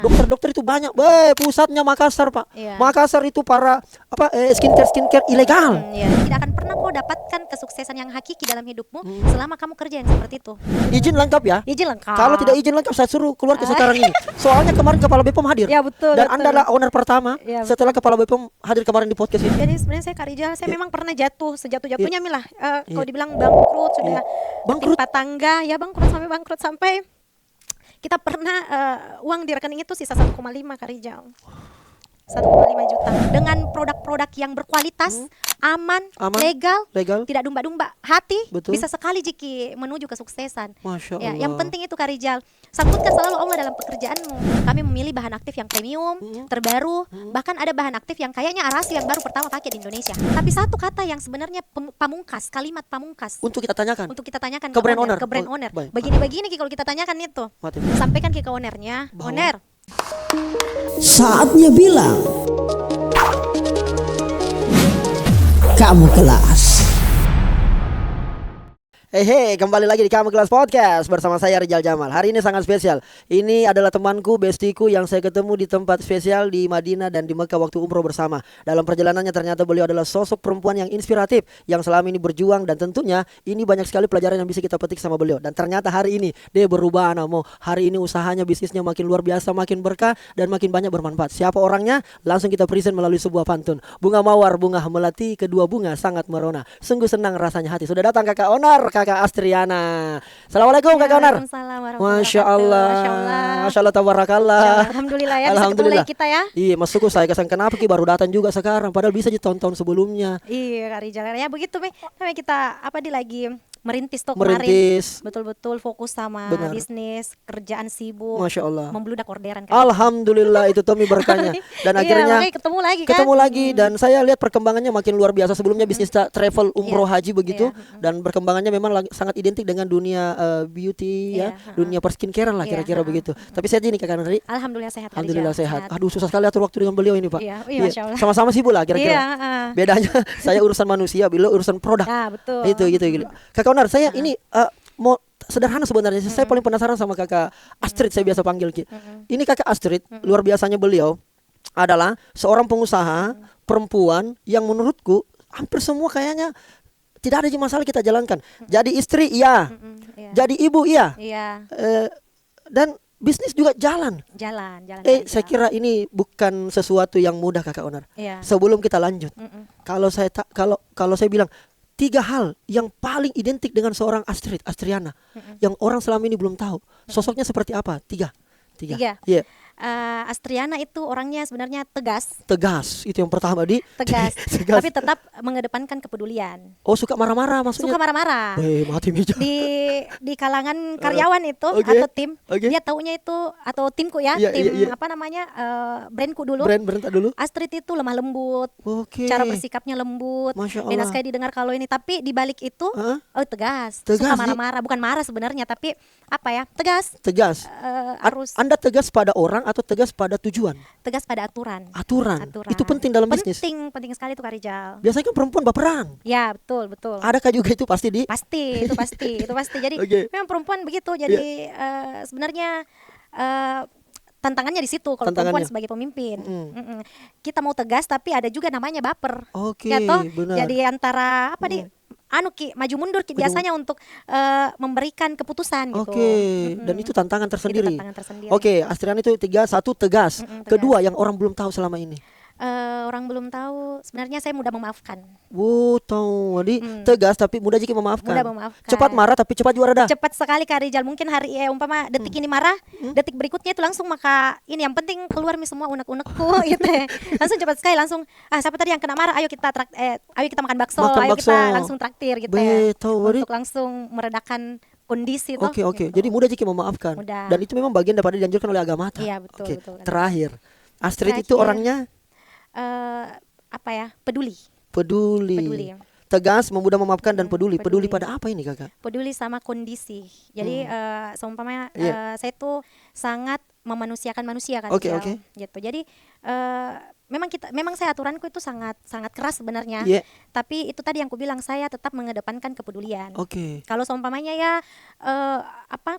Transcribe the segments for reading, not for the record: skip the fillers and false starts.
Dokter-dokter itu banyak, pusatnya Makassar, Pak. Iya. Makassar itu para skincare ilegal. Ya. Tidak akan pernah kau dapatkan kesuksesan yang hakiki dalam hidupmu selama kamu kerja yang seperti itu. Izin lengkap ya. Izin lengkap. Kalau tidak izin lengkap saya suruh keluar ke sekarang ini. Soalnya kemarin Kepala BPOM hadir. Ya, betul, Dan betul. Anda adalah owner pertama Ya, setelah Kepala BPOM hadir kemarin di podcast ini. Jadi sebenarnya saya Kak Rijal, saya memang pernah jatuh, sejatuh-jatuhnya Milah. Kalau Iya. dibilang bangkrut sudah Bangkrut? timpa tangga, ya bangkrut sampai kita pernah uang di rekening itu sisa 1,5 Kak Rijal. 1,5 juta dengan produk-produk yang berkualitas, aman, legal, tidak domba-domba. Hati Betul. bisa sekali Jiki menuju kesuksesan. Masya Ya, Allah. yang penting itu Kak Rijal, sangkutkan selalu Allah dalam pekerjaanmu. Kami memilih bahan aktif yang premium, terbaru, bahkan ada bahan aktif yang kayaknya Arasi yang baru pertama pakai di Indonesia. Tapi satu kata yang sebenarnya pamungkas, kalimat pamungkas Untuk kita tanyakan. ke brand owner. brand Oh, owner. baik. Begini-begini Ki, kalau kita tanyakan itu, Mati. sampaikan ke ownernya, Bahwa- owner, Saatnya bilang kamu kelas. Hey, kembali lagi di Kamu Kelas Podcast bersama saya Rijal Jamal. Hari ini sangat spesial. Ini adalah temanku, bestiku yang saya ketemu di tempat spesial di Madinah dan di Mekah waktu umroh bersama. Dalam perjalanannya ternyata beliau adalah sosok perempuan yang inspiratif, yang selama ini berjuang, dan tentunya ini banyak sekali pelajaran yang bisa kita petik sama beliau. Dan ternyata hari ini dia berubah namo. Hari ini usahanya, bisnisnya makin luar biasa, makin berkah dan makin banyak bermanfaat. Siapa orangnya? Langsung kita present melalui sebuah pantun. Bunga mawar, bunga melati, kedua bunga sangat merona. Sungguh senang rasanya hati. Sudah datang kakak Onar, Kakak Astriana. Assalamualaikum Kakak Onar. Waalaikumsalam warahmatullahi Masya wabarakatuh. Allah. Masya Allah. Masya Allah, tabarakallah. Alhamdulillah ya, bisa ketemu Alhamdulillah. lagi kita ya. Iya, masukku saya kesan kenapa Ki baru datang juga sekarang, padahal bisa ditonton sebelumnya. Iya Kak Rijal, ya begitu namanya kita lagi merintis tuh Merintis. kemarin. Betul-betul fokus sama Benar. bisnis, kerjaan sibuk, Masya Allah. membludak orderan Kak. Alhamdulillah, itu Tommy berkahnya. Dan Iya, akhirnya makanya ketemu lagi kan. ketemu lagi dan saya lihat perkembangannya makin luar biasa. Sebelumnya bisnis travel umroh Iya. haji begitu, Iya. dan perkembangannya memang sangat identik dengan dunia beauty Iya. ya, dunia perskincarean lah Iya. kira-kira begitu. Tapi saya ini Kakak Nari, Alhamdulillah sehat Kak alhamdulillah Rijal, sehat. Aduh, susah sekali atur waktu dengan beliau ini, Pak. Iya, iya, Masya Allah. Sama-sama sibuk lah kira-kira. Iya, Bedanya saya urusan manusia, beliau urusan produk. Nah, betul. Itu gitu. Kakak Onar, saya ini mau sederhana sebenarnya. Saya paling penasaran sama Kakak Astrid, saya biasa panggil Ki. Ini Kakak Astrid, luar biasanya beliau adalah seorang pengusaha perempuan yang menurutku hampir semua kayaknya tidak ada masalah kita jalankan. Jadi istri iya, Iya. jadi ibu iya, Iya, dan bisnis juga jalan. jalan Kak Rijal. Saya kira ini bukan sesuatu yang mudah Kakak Onar. Iya. Sebelum kita lanjut, kalau saya bilang 3 hal yang paling identik dengan seorang Astriana, yang orang selama ini belum tahu, sosoknya seperti apa? Tiga. Tiga. Iya. Astriana itu orangnya sebenarnya tegas, Tegas, itu yang pertama tegas. Tegas. Tapi tetap mengedepankan kepedulian. Oh, suka marah-marah maksudnya? Suka marah-marah. Mati meja. Di kalangan karyawan itu Oke. atau tim, Oke. dia taunya itu atau timku ya, Iya, tim iya, iya. apa namanya, brandku dulu. Brand tak dulu. Astrid itu lemah lembut, Oke. cara bersikapnya lembut, Masya enak Allah. sekali didengar kalau ini. Tapi di balik itu, Hah? tegas, Tegas, suka Ji. marah-marah, bukan marah sebenarnya, tapi apa ya, tegas. Tegas. Harus Anda tegas pada orang atau tegas pada tujuan? tegas pada aturan. Aturan. Itu penting dalam bisnis. Penting sekali itu Kak Rijal. Biasanya kan perempuan baperan. Ya betul. Adakah juga itu pasti di? Pasti, itu pasti, itu pasti. Jadi Oke. memang perempuan begitu. Jadi sebenarnya tantangannya di situ kalau perempuan Tantangannya. sebagai pemimpin. Kita mau tegas tapi ada juga namanya baper. Oke, Ya toh? benar. Jadi antara apa nih? Ki maju mundur Ki, biasanya untuk memberikan keputusan gitu. Oke, dan itu tantangan tersendiri. Itu tantangan tersendiri. Oke, Astriana itu 3, 1 tegas. Tegas. Kedua yang orang belum tahu selama ini. Orang belum tahu, sebenarnya saya mudah memaafkan. Tahu. Jadi tegas tapi mudah jika memaafkan. Mudah memaafkan. Cepat marah tapi cepat juara dah. Cepat sekali Kak Rijal. Mungkin hari umpama detik ini marah, detik berikutnya itu langsung maka ini yang penting keluar nih semua unek-unekku gitu ya. Langsung cepat sekali langsung siapa tadi yang kena marah, ayo kita makan bakso, Makan ayo bakso. kita langsung traktir gitu ya. Betul, Untuk langsung meredakan kondisi itu. Oke. Gitu. Jadi mudah jika memaafkan. Mudah. Dan itu memang bagian daripada dianjurkan oleh agama. Iya, betul, Oke. betul. Terakhir, Astrid itu Terakhir. orangnya Apa ya? Peduli. peduli. Tegas, memudah memaafkan dan peduli. Peduli peduli. pada apa ini, Kakak? Peduli sama kondisi. Jadi seumpamanya Iya. saya tuh sangat memanusiakan manusia kan, Oke, Jal, oke. gitu. Jadi memang saya aturanku itu sangat sangat keras sebenarnya. Iya. Tapi itu tadi yang ku bilang, saya tetap mengedepankan kepedulian. Oke. Kalau seumpamanya ya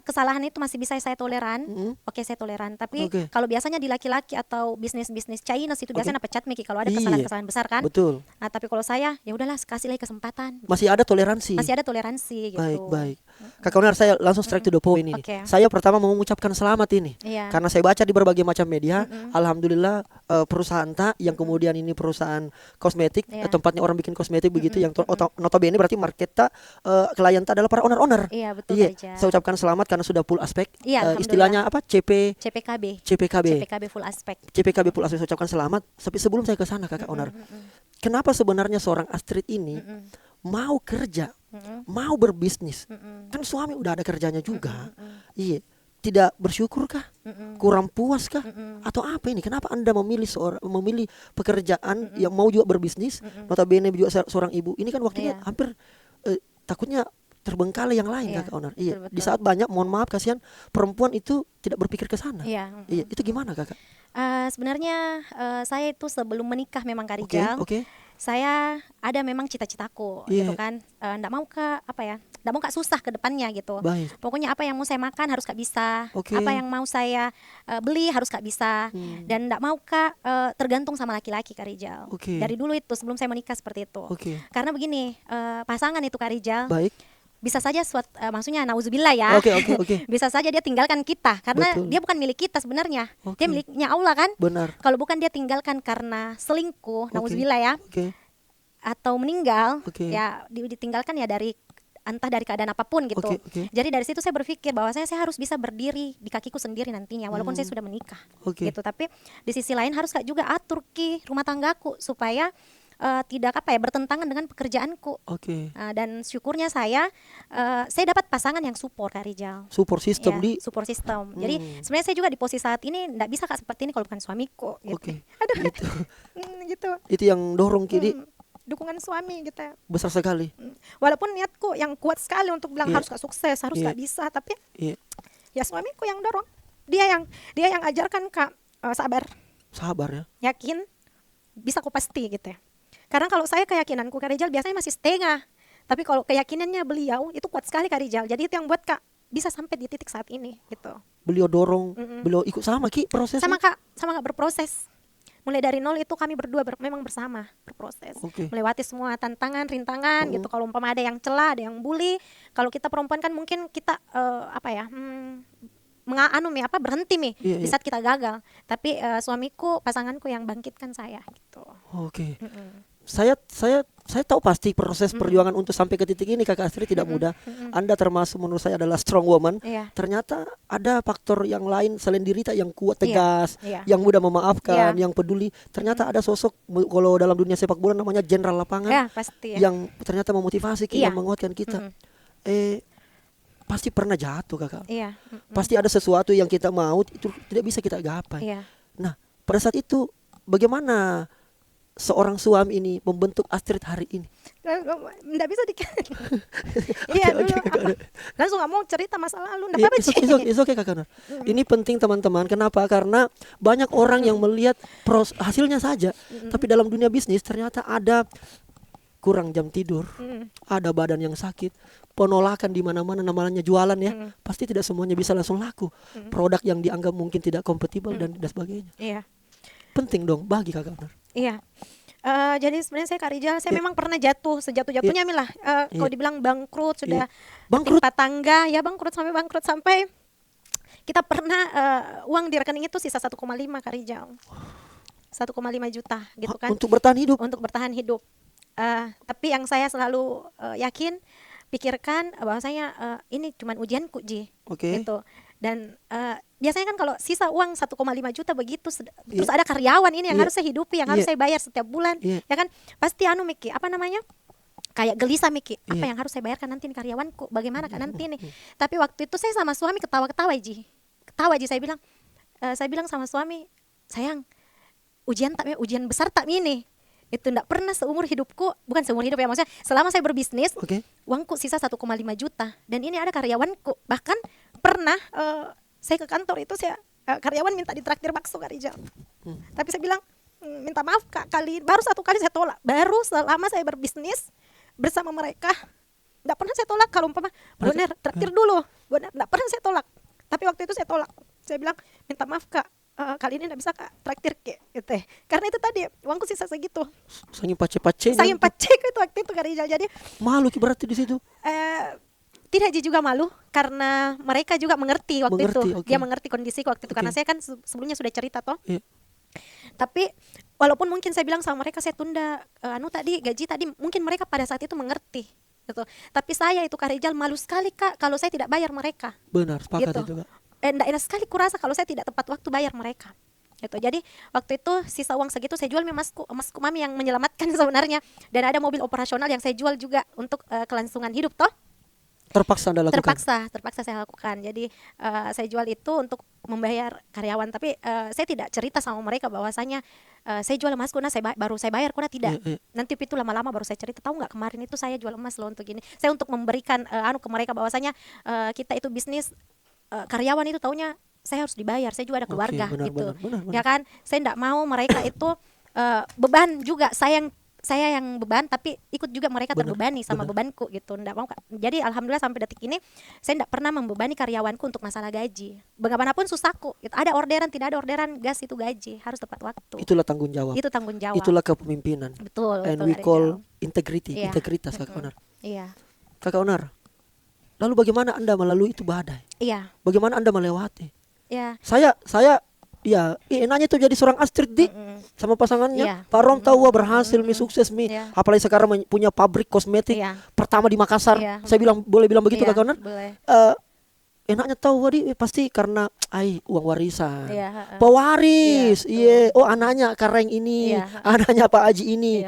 kesalahan itu masih bisa saya toleran, oke saya toleran. Tapi Oke. kalau biasanya di laki-laki atau bisnis-bisnis Chinese itu biasanya pecat Miki kalau ada Iya. kesalahan-kesalahan besar kan. Betul. Nah, tapi kalau saya ya udahlah, kasih lagi kesempatan. Masih ada toleransi. Masih ada toleransi gitu. Baik. Kakak Onar, saya langsung straight to the point ini. Oke. Saya pertama mau mengucapkan selamat ini. Iya. Karena saya baca di berbagai macam media, alhamdulillah perusahaan yang kemudian ini perusahaan kosmetik, Iya. tempatnya orang bikin kosmetik begitu, yang notabene berarti market klien adalah para owner. Iya, betul, Iya. Kak Ija. Saya ucapkan selamat karena sudah full aspek. Iya, alhamdulillah. Istilahnya apa? CPKB CPKB full aspek. CPKB full aspek. Saya ucapkan selamat. Tapi sebelum saya ke sana, Kakak Onar, kenapa sebenarnya seorang Astrid ini mau kerja, mau berbisnis? Kan suami udah ada kerjanya juga. Iya. Tidak bersyukurkah? Kurang puaskah? Atau apa ini? Kenapa Anda memilih pekerjaan yang mau juga berbisnis? Notabene juga seorang ibu. Ini kan waktunya Iya. hampir takutnya terbengkalai yang lain, Iya, Kakak Onar. Iya. betul-betul. Di saat banyak, mohon maaf, kasihan perempuan itu tidak berpikir ke sana. Iya. Iya. Itu gimana, Kakak? Sebenarnya saya itu sebelum menikah memang Kak Oke, Rijal, oke. saya ada memang cita-citaku Iya. gitu kan. Nggak mau nggak mau Kak susah ke depannya gitu. Baik. Pokoknya apa yang mau saya makan harus Kak bisa. Oke. Apa yang mau saya beli harus Kak bisa. Dan nggak mau Kak tergantung sama laki-laki Kak Rijal. Oke. Dari dulu itu sebelum saya menikah seperti itu. Oke. Karena begini, pasangan itu Kak Rijal Baik. bisa saja maksudnya nauzubillah ya. Oke, oke, oke. Bisa saja dia tinggalkan kita karena Betul. dia bukan milik kita sebenarnya. Oke. Dia miliknya Allah kan? Benar. Kalau bukan dia tinggalkan karena selingkuh, Oke. nauzubillah ya, Oke. atau meninggal, Oke. ya ditinggalkan ya entah dari keadaan apapun gitu. Oke, oke. Jadi dari situ saya berpikir bahwa saya harus bisa berdiri di kakiku sendiri nantinya walaupun saya sudah menikah. Oke. Gitu. Tapi di sisi lain harus Kak juga atur rumah tanggaku supaya tidak bertentangan dengan pekerjaanku. Oke. Dan syukurnya saya dapat pasangan yang support Kak Rijal. Support system Ya, di. support system. Jadi sebenarnya saya juga di posisi saat ini nggak bisa Kak seperti ini kalau bukan suamiku gitu. Oke. Aduh. Itu, Gitu. itu yang dorong kiri Dukungan suami gitu. besar sekali. Walaupun niatku yang kuat sekali untuk bilang Iya. harus Kak sukses, harus Iya. Kak bisa, tapi Iya. ya suamiku yang dorong. Dia yang ajarkan Kak sabar, Sabar ya. yakin, bisa kok pasti gitu ya. Karena kalau saya keyakinanku Kak Rijal biasanya masih setengah. Tapi kalau keyakinannya beliau itu kuat sekali Kak Rijal. Jadi itu yang buat Kak bisa sampai di titik saat ini gitu. Beliau dorong, beliau ikut sama Ki prosesnya. Sama Kak berproses. Mulai dari nol itu kami berdua memang bersama berproses. Oke. Melewati semua tantangan, rintangan gitu. Kalau umpama ada yang celah, ada yang bully. Kalau kita perempuan kan mungkin kita berhenti nih Iya, di iya. saat kita gagal. Tapi suamiku, pasanganku yang bangkitkan saya gitu. Oke. Saya tahu pasti proses perjuangan untuk sampai ke titik ini, Kakak Astrid, tidak mudah. Anda termasuk menurut saya adalah strong woman. Iya. Ternyata ada faktor yang lain selain Dirita yang kuat, Iya, tegas, iya. yang mudah memaafkan, Iya. yang peduli. Ternyata ada sosok kalau dalam dunia sepak bola namanya jenderal lapangan Ya pasti ya. yang ternyata memotivasi kita, Iya. menguatkan kita. Pasti pernah jatuh, Kakak. Iya. Pasti ada sesuatu yang kita mau itu tidak bisa kita gapai. Iya. Nah, pada saat itu bagaimana seorang suami ini membentuk Astrid hari ini? Nggak bisa Iya, Oke, dulu Kakak. langsung nggak mau cerita masa lalu. Nggak Iya, apa-apa, Ci. it's okay, Kakak Nur. Ini penting teman-teman. Kenapa? Karena banyak orang yang melihat hasilnya saja, tapi dalam dunia bisnis ternyata ada kurang jam tidur, ada badan yang sakit, penolakan di mana-mana, namanya jualan ya. Pasti tidak semuanya bisa langsung laku. Produk yang dianggap mungkin tidak kompatibel dan sebagainya. Iya. Penting dong bagi Kakak Nur. Iya. Jadi sebenarnya saya Kak Rijal, saya Iya. memang pernah jatuh sejatuh-jatuhnya Milah. Kalau Iya. dibilang bangkrut sudah Bangkrut? ketimpa tangga, ya bangkrut sampai kita pernah uang di rekening itu sisa 1,5 Kak Rijal. 1,5 juta gitu kan. Untuk bertahan hidup. Untuk bertahan hidup. Tapi yang saya selalu yakin, pikirkan bahwasanya ini cuman ujianku Ji. Oke. Gitu. Dan biasanya kan kalau sisa uang 1,5 juta begitu terus ada karyawan ini yang Iya. harus saya hidupi, yang harus Iya. saya bayar setiap bulan, Iya. ya kan pasti Miki, kayak gelisah Miki, apa Iya. yang harus saya bayarkan nanti nih karyawanku, bagaimana kan nanti nih. Tapi waktu itu saya sama suami ketawa-ketawa Ji, saya bilang sama suami, sayang, ujian besar tak ini. Itu enggak pernah seumur hidupku, bukan seumur hidup ya, maksudnya selama saya berbisnis, Oke. uangku sisa 1,5 juta dan ini ada karyawanku. Bahkan pernah saya ke kantor itu saya karyawan minta ditraktir bakso Kak Rijal. Tapi saya bilang minta maaf Kak, baru satu kali saya tolak. Baru selama saya berbisnis bersama mereka nggak pernah saya tolak. Kalau umpama benar traktir dulu, benar nggak pernah saya tolak. Tapi waktu itu saya tolak. Saya bilang minta maaf Kak, kali ini nggak bisa Kak traktir gitu. Karena itu tadi uangku sisa segitu. Saking pace-pace. Saking pacek itu waktu itu Kak Rijal. Jadi malu Ki berarti di situ. tidak juga malu karena mereka juga mengerti waktu itu. Okay. Dia mengerti kondisiku waktu itu karena saya kan sebelumnya sudah cerita toh. Iya. Tapi walaupun mungkin saya bilang sama mereka saya tunda gaji tadi, mungkin mereka pada saat itu mengerti gitu. Tapi saya itu Kak Rijal malu sekali Kak kalau saya tidak bayar mereka. Benar, sepakat Gitu. itu Kak. Enggak enak sekali kurasa kalau saya tidak tepat waktu bayar mereka. Gitu. Jadi waktu itu sisa uang segitu saya jual emasku mami yang menyelamatkan sebenarnya, dan ada mobil operasional yang saya jual juga untuk kelangsungan hidup toh. Terpaksa Anda lakukan. Terpaksa saya lakukan. Jadi saya jual itu untuk membayar karyawan. Tapi saya tidak cerita sama mereka bahwasanya saya jual emasku, baru saya bayar, karena tidak. Nanti itu lama-lama baru saya cerita. Tahu nggak kemarin itu saya jual emas loh untuk ini. Saya untuk memberikan ke mereka bahwasanya kita itu bisnis, karyawan itu taunya saya harus dibayar. Saya juga ada keluarga gitu. Benar. Ya kan? Saya tidak mau mereka itu beban juga. Saya yang beban, tapi ikut juga mereka terbebani sama bebanku gitu. Nggak mau. Jadi alhamdulillah sampai detik ini saya nggak pernah membebani karyawanku untuk masalah gaji. Bagaimanapun susahku, gitu. Ada orderan tidak ada orderan, gas itu gaji harus tepat waktu. Itulah tanggung jawab. Itu tanggung jawab. Itulah kepemimpinan. Betul. And we call integrity, integritas Kakak Onar. Iya. Kakak Onar, lalu bagaimana Anda melalui itu badai? Iya. Bagaimana Anda melewati? Iya. Saya ya, enaknya tuh jadi seorang Astrid di sama pasangannya. Pak Rom tahu berhasil, sukses apalagi sekarang punya pabrik kosmetik pertama di Makassar. Saya boleh bilang begitu Kakak Onar? Boleh. Enaknya tahu pasti karena uang warisan. Pewaris. Oh anaknya Kareng ini, anaknya Pak Haji ini.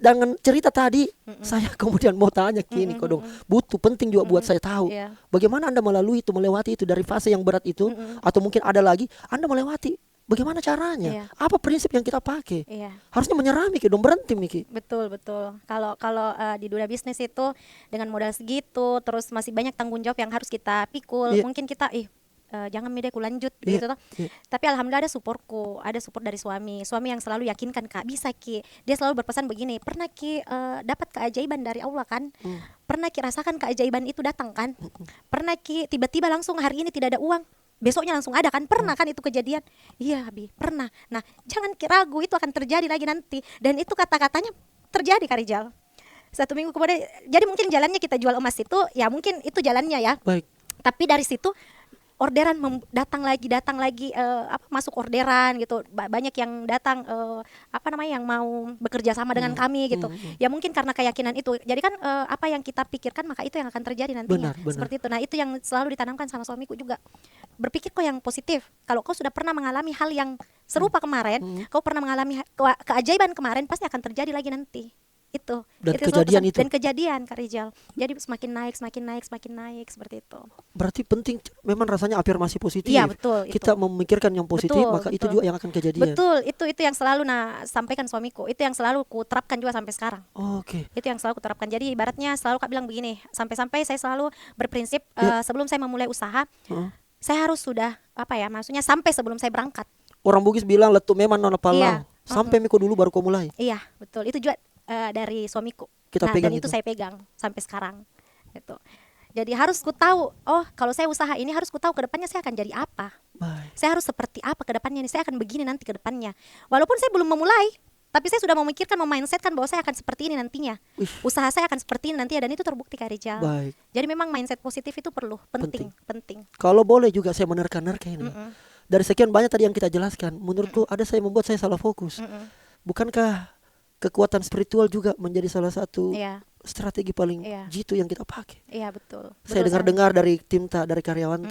Dengan cerita tadi, saya kemudian mau tanya gini kok dong, penting juga buat saya tahu. Bagaimana Anda melewati itu dari fase yang berat itu, atau mungkin ada lagi Anda melewati, bagaimana caranya? Apa prinsip yang kita pakai? Harusnya menyerah Miki dong, berhenti Miki. Betul. Kalau di dunia bisnis itu dengan modal segitu, terus masih banyak tanggung jawab yang harus kita pikul. Mungkin kita jangan ku lanjut gitu toh. Tapi alhamdulillah ada support dari suami yang selalu yakinkan Kak bisa Ki. Dia selalu berpesan begini, pernah Ki dapat keajaiban dari Allah kan? Pernah Ki rasakan keajaiban itu datang kan? Pernah Ki tiba-tiba langsung hari ini tidak ada uang, besoknya langsung ada kan? Pernah kan itu kejadian? Iya Bi, pernah. Nah jangan ragu, itu akan terjadi lagi nanti. Dan itu kata-katanya terjadi Kak Rijal. 1 minggu kemudian, jadi mungkin jalannya kita jual emas itu, ya mungkin itu jalannya ya. Baik. Tapi dari situ orderan datang lagi masuk orderan gitu, banyak yang datang yang mau bekerja sama dengan kami gitu. Ya mungkin karena keyakinan itu, jadi kan apa yang kita pikirkan maka itu yang akan terjadi nantinya. Benar. Seperti itu. Nah itu yang selalu ditanamkan sama suamiku juga, berpikir kok yang positif. Kalau kau sudah pernah mengalami hal yang serupa kemarin, kau pernah mengalami keajaiban kemarin, pasti akan terjadi lagi nanti. Itu kejadian Kak Rijal. Jadi semakin naik seperti itu. Berarti penting memang rasanya afirmasi positif. Iya betul. Kita memikirkan yang positif, maka itu juga yang akan kejadian. Betul, itu yang selalu sampaikan suamiku. Itu yang selalu ku terapkan juga sampai sekarang. Oke. Itu yang selalu ku terapkan. Jadi ibaratnya selalu Kak bilang begini, sampai saya selalu berprinsip sebelum saya memulai usaha, saya harus sudah maksudnya sampai sebelum saya berangkat. Orang Bugis bilang letu memang nona palau. Sampai miko dulu baru kau mulai. Iya, betul. Itu juga dari suamiku. Dan itu saya pegang sampai sekarang gitu. Jadi harus ku tahu, kalau saya usaha ini harus ku tahu ke depannya saya akan jadi apa. Saya harus seperti apa ke depannya, saya akan begini nanti ke depannya. Walaupun saya belum memulai, tapi saya sudah memikirkan, memindsetkan bahwa saya akan seperti ini nantinya. Usaha saya akan seperti ini nantinya, dan itu terbukti Kak Rijal. Jadi memang mindset positif itu penting. Kalau boleh juga saya menerka-nerka ini. Dari sekian banyak tadi yang kita jelaskan, menurutku membuat saya salah fokus. Bukankah kekuatan spiritual juga menjadi salah satu strategi paling jitu yang kita pakai? Iya betul. Saya dengar-dengar dari tim dari karyawan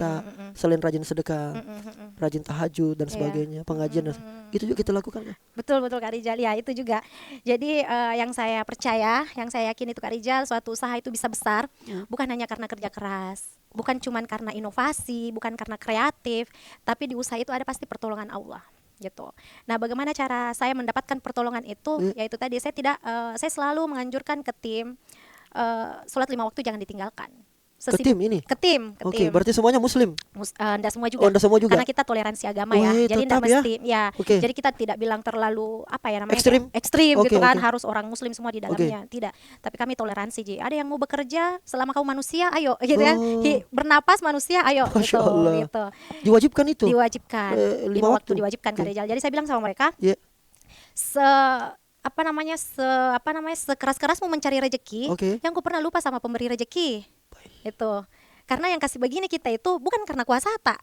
selain rajin sedekah, rajin tahajud dan sebagainya, pengajian itu juga kita lakukan. Betul Kak Rijal, ya itu juga. Jadi yang saya percaya, yang saya yakin itu Kak Rijal, suatu usaha itu bisa besar bukan hanya karena kerja keras, bukan cuma karena inovasi, bukan karena kreatif, tapi di usaha itu ada pasti pertolongan Allah. Gitu. Nah, bagaimana cara saya mendapatkan pertolongan itu? Yaitu tadi saya selalu menganjurkan ke tim, sholat 5 waktu jangan ditinggalkan. Ke tim ini. Ke tim. Oke, berarti semuanya muslim. Enggak semua juga. Oh, enggak semua juga. Karena kita toleransi agama ya. Wih, Jadi tetap enggak mesti ya. Oke. Jadi kita tidak bilang terlalu apa ya namanya? Ekstrim? Ekstrim Oke, gitu kan. oke. Harus orang muslim semua di dalamnya. Tidak. Tapi kami toleransi, Ji. Ada yang mau bekerja selama kamu manusia, ayo gitu kan. Oh. Bernapas manusia, ayo Masya gitu. Allah. Gitu. Diwajibkan itu. Diwajibkan. 5 waktu Diwajibkan Oke. Kak Rizal. Jadi saya bilang sama mereka, Ya. sekeras-kerasmu mencari rezeki, Oke. yang ku pernah lupa sama pemberi rezeki. Itu. Karena yang kasih begini kita itu bukan karena kuasa tak.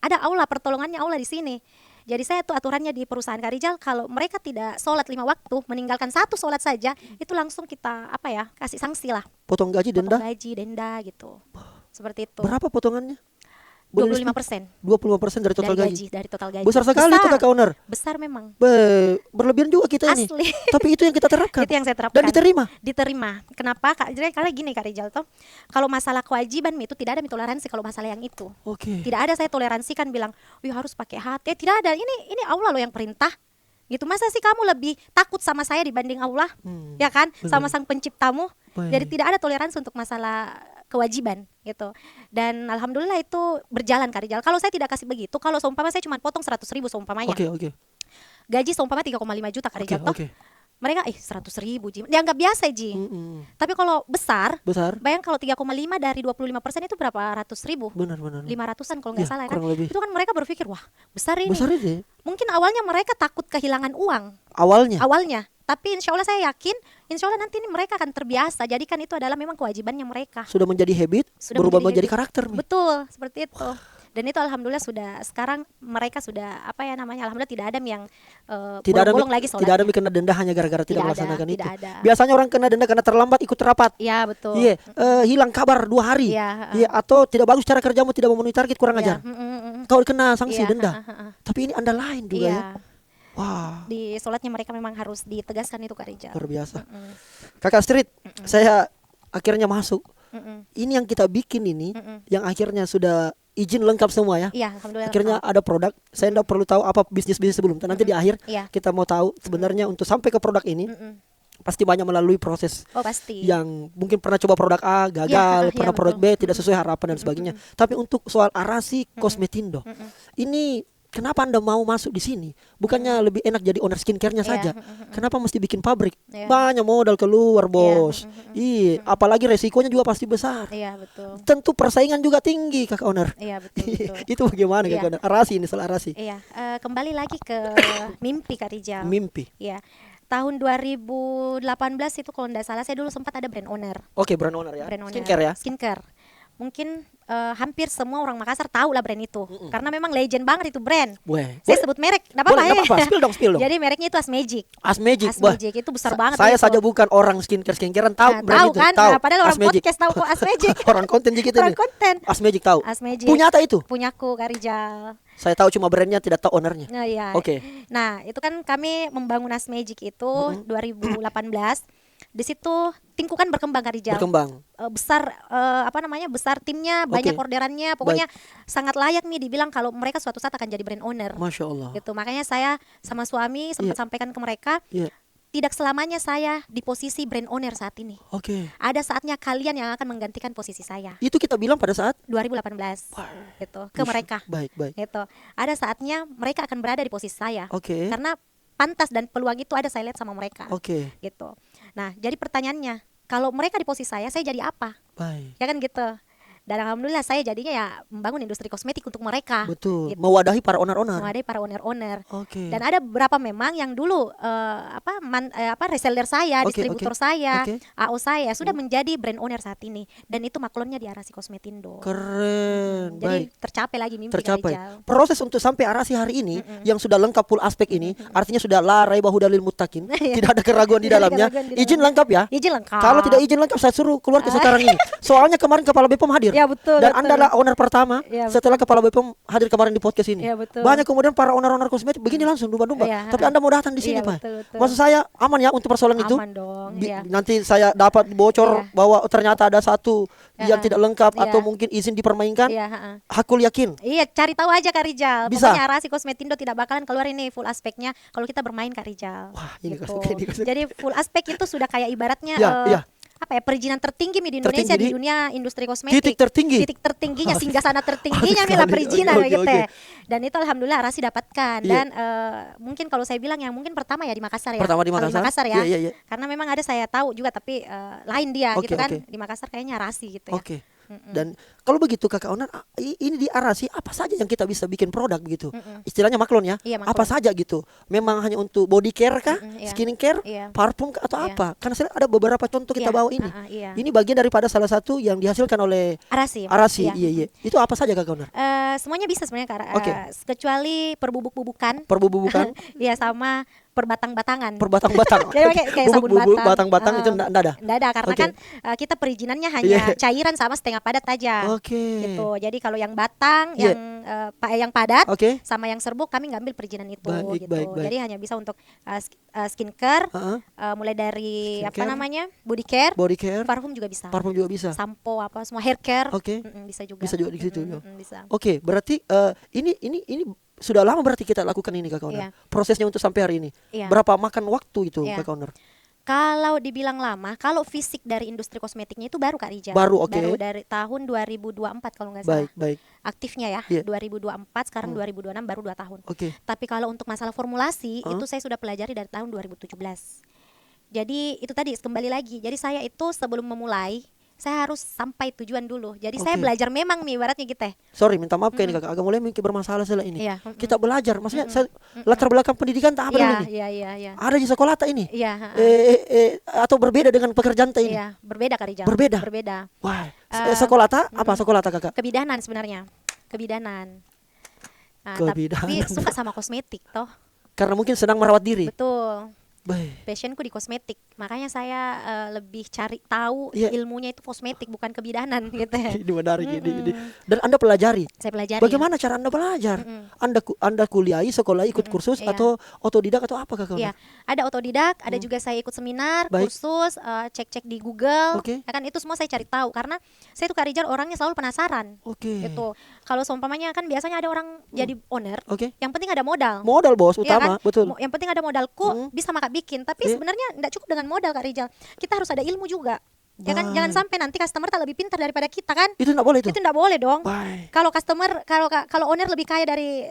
Ada Allah, pertolongannya Allah di sini. Jadi saya tuh aturannya di perusahaan Kak Rizal, kalau mereka tidak sholat 5 waktu, meninggalkan 1 sholat saja, itu langsung kita kasih sanksi lah. Potong gaji, Potong denda. gaji, denda gitu. Seperti itu. Berapa potongannya? Boleh 25% 25% dari total gaji. dari total gaji. Besar sekali itu Kakak Owner. Besar memang. Berlebihan juga kita ini. Asli. Tapi itu yang kita terapkan. Itu yang saya terapkan. Dan diterima. Diterima. Kenapa? Jadi karena gini Kak Rizal tuh, kalau masalah kewajiban itu tidak ada toleransi kalau masalah yang itu. Oke. Tidak ada saya toleransi kan bilang, "Wih, harus pakai hati." Tidak ada. Ini Allah loh yang perintah. Gitu. Masa sih kamu lebih takut sama saya dibanding Allah? Ya kan? Sama sang penciptamu. Baik. Jadi tidak ada toleransi untuk masalah kewajiban gitu. Dan alhamdulillah itu berjalan Kak Rizal. Kalau saya tidak kasih begitu, kalau seumpama saya cuma potong 100.000 seumpamanya. Oke. Gaji seumpama 3,5 juta Kak Rizal toh. Oke. Mereka 100.000 Ji. Dianggap biasa Ji. Tapi kalau besar, bayang kalau 3,5 dari 25% itu berapa ratus ribu? Benar. 500-an kalau nggak Ya, salah kan. kurang lebih. Itu kan mereka berpikir, wah besar ini. Besar itu ya? Mungkin awalnya mereka takut kehilangan uang. Awalnya. Tapi insya Allah saya yakin, insya Allah nanti ini mereka akan terbiasa. Jadi kan itu adalah memang kewajibannya mereka. Sudah menjadi habit, berubah menjadi habit. karakter nih. Betul, seperti itu. Dan itu alhamdulillah sudah, sekarang mereka sudah alhamdulillah tidak ada yang bolong-bolong lagi sholat. Tidak ada yang kena denda hanya gara-gara tidak Tidak melaksanakan ada, itu. tidak ada. Biasanya orang kena denda karena terlambat ikut rapat. Iya betul. Iya, hilang kabar 2 hari. Iya, atau tidak bagus cara kerjamu, tidak memenuhi target, kurang ajar. Kau kena sanksi Iya, denda. Tapi ini Anda lain juga ya. Wah, di sholatnya mereka memang harus ditegaskan itu Kak Rizal. luar biasa. Kakak Street, saya akhirnya masuk. Ini yang kita bikin ini, yang akhirnya sudah izin lengkap semua ya. Iya, alhamdulillah. Akhirnya ada produk. Saya tidak perlu tahu apa bisnis sebelum. Nanti di akhir Iya. kita mau tahu sebenarnya untuk sampai ke produk ini. Pasti banyak melalui proses Oh pasti. yang mungkin pernah coba produk A gagal, Iya, pernah iya, produk betul. B tidak sesuai harapan dan sebagainya. Tapi untuk soal Arasi Kosmetindo, ini kenapa Anda mau masuk di sini? Bukannya lebih enak jadi owner skincare-nya Iya, saja? Kenapa mesti bikin pabrik? Iya. Banyak modal keluar, bos. Iya, apalagi resikonya juga pasti besar. Iya betul. Tentu persaingan juga tinggi, Kakak Owner. Iya betul. Itu bagaimana, Iya. Kakak Owner? Arasi ini, soal Arasi. Iya, kembali lagi ke mimpi Kak Rizal. Mimpi. Iya. Tahun 2018 itu kalau tidak salah saya dulu sempat ada brand owner. Oke, brand owner ya. Brand owner. Skincare ya. Skincare. Mungkin hampir semua orang Makassar tahu lah brand itu. Karena memang legend banget itu brand. Weh. Saya sebut merek, enggak Boleh, apa-apa nggak apa-apa. Spill dong. Jadi mereknya itu Asmagic. Asmagic. Wah, Asmagic itu besar banget. saya itu. saja bukan orang skincarean tahu Nah, brand tahu itu. kan? Tahu. Nah, padahal orang Asmagic. podcast tahu kok Asmagic. Orang konten juga kita Orang nih. konten. Asmagic tahu. Asmagic. Punya apa itu? Punyaku Kak Rizal. Saya tahu cuma brandnya, tidak tahu ownernya. Nah, iya. Oke. Nah, itu kan kami membangun Asmagic itu 2018. Di situ Tinku kan berkembang Kak Rizal. Berkembang. Besar timnya, banyak Oke. orderannya, pokoknya sangat layak nih dibilang kalau mereka suatu saat akan jadi brand owner. Masya Allah. Gitu. Makanya saya sama suami sempat sampaikan ke mereka, Iya. tidak selamanya saya di posisi brand owner saat ini. Oke. Ada saatnya kalian yang akan menggantikan posisi saya. Itu kita bilang pada saat 2018 gitu ke mereka. Baik. Gitu. Ada saatnya mereka akan berada di posisi saya. Oke. Karena pantas dan peluang itu ada saya lihat sama mereka. Oke. Gitu. Nah, jadi pertanyaannya, kalau mereka di posisi saya jadi apa? Baik. Ya kan gitu. Dan alhamdulillah saya jadinya ya membangun industri kosmetik untuk mereka. Betul. Gitu. Mewadahi para owner-owner. Mewadahi para owner-owner. Oke. Dan ada beberapa memang yang dulu reseller saya, Oke, distributor oke. saya, Oke. AO saya sudah menjadi brand owner saat ini. Dan itu maklonnya di Arasi Kosmetindo. Keren. Jadi Baik. tercapai lagi mimpi Tercapai. Kak Rizal. Proses untuk sampai Arasi hari ini yang sudah lengkap full aspek ini, artinya sudah la raiba hudalil muttaqin. Tidak ada keraguan di Tidak ada dalamnya. keraguan di Izin dalamnya. lengkap ya. Izin lengkap. Kalau tidak izin lengkap saya suruh keluar ke sekarang ini. Soalnya kemarin Kepala BPOM hadir. Ya, betul, Dan betul. Anda adalah owner pertama Ya, setelah Kepala BPOM hadir kemarin di podcast ini. Ya, betul. Banyak kemudian para owner-owner kosmetik begini langsung dumba-dumba. Ya. Tapi Anda mau datang di sini, Iya, Pak. betul, betul. Maksud saya aman ya untuk persoalan itu? Aman dong, iya. Nanti saya dapat bocor Iya. bahwa ternyata ada satu yang Ya. tidak lengkap Iya. atau mungkin izin dipermainkan. Iya, ha-ha. Hakul yakin. Iya, cari tahu aja Kak Rizal. Bisa. Pokoknya Arasi Kosmetindo tidak bakalan keluar ini full aspeknya kalau kita bermain Kak Rizal. Wah, ini Gitu. kosmetik. Jadi full aspek itu sudah kayak ibaratnya Ya, iya. apa ya, perizinan tertinggi di Indonesia Tertinggi di dunia industri kosmetik. titik tertinggi. Titik tertingginya, singgah sana tertingginya Sekali. Mila perizinan Oke, gitu oke. ya. Dan itu alhamdulillah Arasi dapatkan. Iya. Dan mungkin kalau saya bilang yang mungkin pertama ya di Makassar ya. Pertama di Kalau Makassar. ya. Iya. Karena memang ada saya tahu juga tapi lain dia Oke, gitu kan. oke. Di Makassar kayaknya Arasi gitu ya. Oke. Dan kalau begitu Kakak Onar, ini di Arasi apa saja yang kita bisa bikin produk begitu? Istilahnya maklon ya. Iya, maklon. Apa saja gitu? Memang hanya untuk body care kah? Iya. Skincare? Iya. Parfum kah? Atau Iya. apa? Karena saya ada beberapa contoh kita Iya, bawa ini. iya. Ini bagian daripada salah satu yang dihasilkan oleh Arasi. Arasi. Iya. Iya. Itu apa saja Kakak Onar? Semuanya bisa sebenarnya Kak. Oke. Kecuali perbubuk-bubukan. Perbubukan, Iya sama perbatang-batangan. perbatang-batang. Jadi kayak sabun Bubuk-bubuk, batang. batang-batang itu enggak ada. Nggak ada karena Oke. kan kita perizinannya hanya Iya. cairan sama setengah padat aja. Oke. Gitu. Jadi kalau yang batang, Iya. yang padat Oke. sama yang serbuk kami ngambil perizinan itu Baik, gitu. baik, baik. Jadi hanya bisa untuk skincare, Heeh. mulai dari apa Skincare. namanya? Body care, Body care, parfum juga bisa. parfum juga bisa. Sampo apa semua hair care. Oke. Bisa juga. Bisa juga di situ, ya. Bisa. Oke, berarti ini sudah lama berarti kita lakukan ini Kakak Onar. Iya. Prosesnya untuk sampai hari ini. Iya. Berapa makan waktu itu Iya. Kakak Onar? Kalau dibilang lama, kalau fisik dari industri kosmetiknya itu baru Kak Rijal. Baru, oke. Baru dari tahun 2024 kalau nggak salah. Baik. Aktifnya ya, Iya. 2024 sekarang 2026 baru 2 tahun. Oke. Tapi kalau untuk masalah formulasi itu saya sudah pelajari dari tahun 2017. Jadi itu tadi kembali lagi. Jadi saya itu sebelum memulai saya harus sampai tujuan dulu. Jadi saya Oke. belajar memang nih ibaratnya gitu ya. Sorry, minta maaf kayak ini Kakak agak mulai mungkin bermasalah setelah ini. Iya. Kita belajar, maksudnya latar belakang pendidikan tak apa dulu nih? Iya. Ada di sekolah tak ini? Iya, Atau berbeda dengan pekerjaan tak ini? iya, berbeda Kak Rijal. Berbeda? Berbeda. Wah, sekolah tak? Apa sekolah tak Kakak? Kebidanan sebenarnya. Kebidanan. Nah, Kebidanan. tapi suka sama kosmetik toh. Karena mungkin sedang merawat diri. Betul. Baik. Passionku di kosmetik, makanya saya lebih cari tahu Iya. ilmunya itu kosmetik bukan kebidanan gitu ya. Ini menarik ini. Dan Anda pelajari. Saya pelajari. Bagaimana cara Anda belajar? Anda kuliahi, sekolah, ikut kursus Iya. atau otodidak atau apa Kakak? Iya, ada otodidak, ada juga saya ikut seminar, Baik. kursus, cek-cek di Google. Oke. Ya kan itu semua saya cari tahu karena saya tuh Kak Rijal orangnya selalu penasaran. Oke. Gitu. Kalau seumpamanya kan biasanya ada orang jadi owner, Oke. yang penting ada modal. Modal bos Iya utama, kan? betul. Yang penting ada modalku, bisa maka bikin. Tapi Iya. sebenarnya tidak cukup dengan modal Kak Rijal. Kita harus ada ilmu juga. Ya kan, Baik. jangan sampai nanti customer tak lebih pintar daripada kita kan? Itu enggak boleh itu. Itu tidak boleh dong. Baik. Kalau customer, kalau owner lebih kaya dari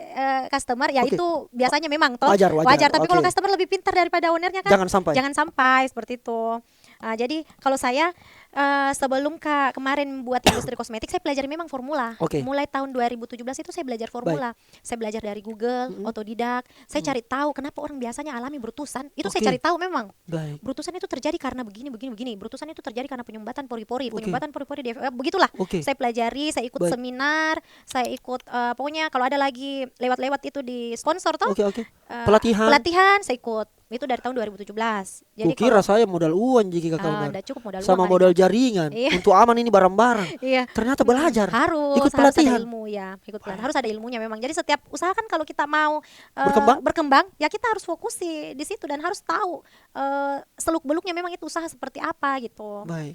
customer, ya Oke. itu biasanya memang toh Wajar. Tapi kalau Oke. customer lebih pintar daripada ownernya kan, Jangan sampai. seperti itu. Jadi kalau saya sebelum kemarin buat industri kosmetik, saya pelajari memang formula. Oke. Mulai tahun 2017 itu saya belajar formula. Saya belajar dari Google, otodidak. Saya cari tahu kenapa orang biasanya alami brutusan. Itu saya Oke. cari tahu memang. Baik. Brutusan itu terjadi karena begini. Brutusan itu terjadi karena penyumbatan pori-pori. Oke. Penyumbatan pori-pori begitulah. Oke. Saya pelajari, saya ikut Baik. seminar, saya ikut pokoknya kalau ada lagi lewat-lewat itu di sponsor toh. Oke. eh, Pelatihan. Pelatihan saya ikut. Itu dari tahun 2017. Jadi Kukira saya modal uang jika Kakak Onar. nggak cukup modal Sama uang, modal jaringan Iya. untuk aman ini barang-barang. Iya. Ternyata belajar. Ikut Harus pelatihan. ada ilmu ya, ikut pelatihan. Harus ada ilmunya memang. Jadi setiap usaha kan kalau kita mau Berkembang? ya kita harus fokus di situ dan harus tahu seluk-beluknya memang itu usaha seperti apa gitu. Baik.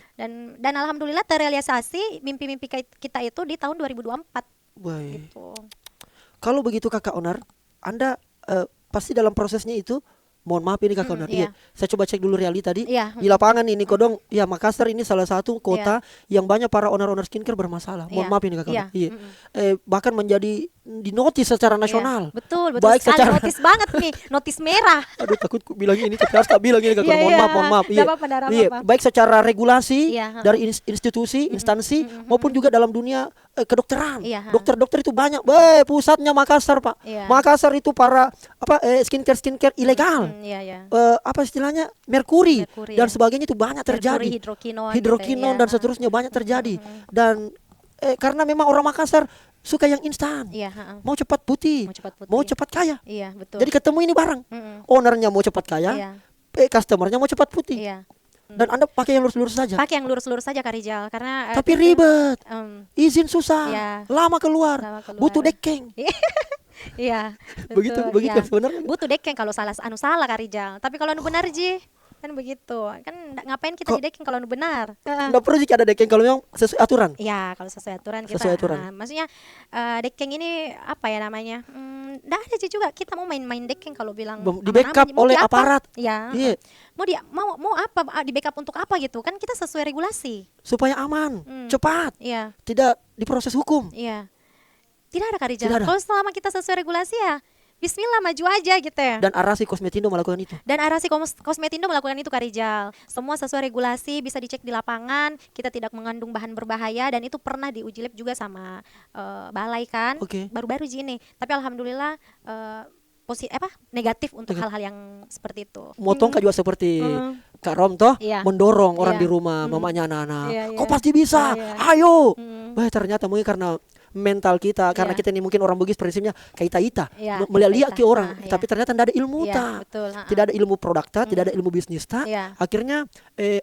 Dan alhamdulillah terrealisasi mimpi-mimpi kita itu di tahun 2024 Baik. gitu. Kalau begitu Kakak Onar, Anda pasti dalam prosesnya itu, mohon maaf ini Kakak Onar. iya. Saya coba cek dulu Reali tadi. Iya. Di lapangan ini Kodong, ya Makassar ini salah satu kota yang banyak para owner-owner skincare bermasalah. Mohon Iya. maaf ini Kakak Iya. Onar. Iya. Bahkan menjadi dinotis secara nasional. Iya, betul Baik sekali. secara Notis banget nih, notis merah. Aduh, takut ku bilang ini tapi harus tak bilang ini Kakak Onar. Iya, Mohon iya. maaf, mohon maaf. Nggak apa-apa, nggak Iya, apa-apa. baik secara regulasi Iya, dari institusi, instansi maupun juga dalam dunia kedokteran. Iya, Dokter-dokter itu banyak. Pusatnya Makassar, Pak. Iya. Makassar itu para skincare ilegal. Iya. Apa istilahnya merkuri Merkuri, dan ya. sebagainya itu banyak terjadi. Hidrokinon, Hidrokinon dan seterusnya banyak terjadi. Dan karena memang orang Makassar suka yang instan. Iya, Mau cepat putih, Mau cepat putih. mau cepat kaya. Iya, betul. Jadi ketemu ini barang. Ownernya mau cepat kaya, Iya. customernya mau cepat putih. Iya. Dan Anda pakai yang lurus-lurus saja. Pakai yang lurus-lurus saja Kak Rijal karena Tapi ribet. Izin susah. Iya. Lama keluar. Butuh dekeng. Iya. Begitu betul, iya. sebenarnya. Butuh dekeng kalau salah Kak Rijal. Tapi kalau anu benar Ji, Kan begitu. Kan ngapain kita Kok- di decking kalau benar? Nggak perlu jika ada dekeng kalau memang sesuai aturan. Ya, kalau sesuai aturan kita. Sesuai aturan. Maksudnya decking ini apa ya namanya? Nggak ada sih juga kita mau main-main decking kalau bilang Di aman-aman, backup mau oleh di apa? aparat. Ya. Iya, Mau apa di backup untuk apa gitu? Kan kita sesuai regulasi. supaya aman, cepat, Iya, tidak diproses hukum. iya. Tidak ada Kak Rijal. Tidak ada. Kalau selama kita sesuai regulasi ya bismillah maju aja gitu ya. Dan Arasi Kosmetindo melakukan itu. Dan Arasi Kosmetindo melakukan itu Kak Rijal. Semua sesuai regulasi, bisa dicek di lapangan, kita tidak mengandung bahan berbahaya dan itu pernah diuji lab juga sama balai kan. Oke. Baru-baru gini. Tapi alhamdulillah negatif untuk Negatif. hal-hal yang seperti itu. Motong Kak juga seperti Kak Rom toh Iya. mendorong orang Iya. di rumah, mamanya anak-anak. Iya, Kau iya. pasti bisa, Iya. ayo. Hmm. Ternyata mungkin karena mental kita, karena Iya. kita ini mungkin orang Bugis prinsipnya kayak ita-ita, Iya, melihat ke kayak orang, ita, iya. tapi ternyata tidak ada ilmu Iya, ta, betul. tidak ada ilmu produk ta, tidak ada ilmu bisnis ta. Iya. Akhirnya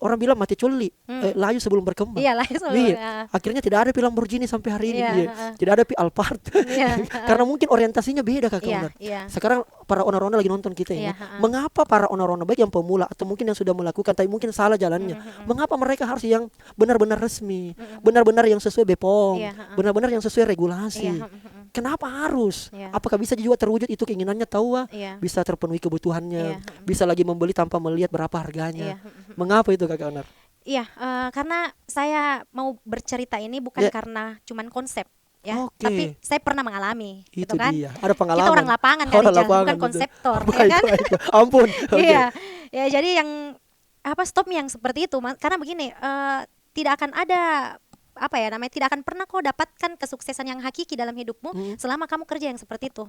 orang bilang mati coli, layu sebelum berkembang. Iya lah selalu. Iya. Ya. Akhirnya tidak ada film Lamborghini sampai hari ini. Iya, Iya. Tidak ada Alphard. Iya. Karena mungkin orientasinya beda Kak Iya, Kaunar. iya. Sekarang para owner-owner lagi nonton kita ini. Iya, Mengapa para owner-owner baik yang pemula atau mungkin yang sudah melakukan tapi mungkin salah jalannya. Mengapa mereka harus yang benar-benar resmi, benar-benar yang sesuai BPOM, Iya, benar-benar yang sesuai regulasi. Iya, Kenapa harus? Iya. Apakah bisa juga terwujud itu keinginannya tahu Iya. bisa terpenuhi kebutuhannya, Iya. bisa lagi membeli tanpa melihat berapa harganya. Iya. Mengapa itu Kak Kaunar? Iya, karena saya mau bercerita ini bukan Ya. karena cuman konsep ya, Oke. tapi saya pernah mengalami, Itu gitu kan? dia. Ada pengalaman. Kita orang lapangan kan, Orang Rijal, lapangan, bukan betul. konseptor, ya Baik, kan? baik. Ampun. Oke. Iya, ya jadi yang stop yang seperti itu, karena begini, tidak akan ada tidak akan pernah kau dapatkan kesuksesan yang hakiki dalam hidupmu selama kamu kerja yang seperti itu.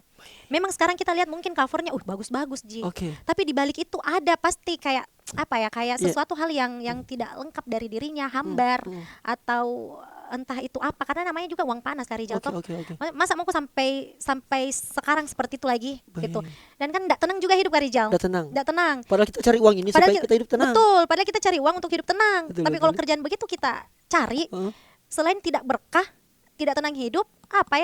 Memang sekarang kita lihat mungkin covernya, bagus-bagus Ji. Oke. Tapi di balik itu ada pasti kayak Iya. sesuatu hal yang tidak lengkap dari dirinya, hambar atau entah itu apa, karena namanya juga uang panas Kak Rijal toh. Oke. Masa mau sampai sekarang seperti itu lagi Baik. gitu. Dan kan enggak tenang juga hidup Kak Rijal. Udah tenang. Enggak tenang. Padahal kita cari uang ini supaya kita hidup tenang. Betul, padahal kita cari uang untuk hidup tenang. Betul, Tapi betul. kalau kerjaan begitu kita cari, selain tidak berkah, tidak tenang hidup,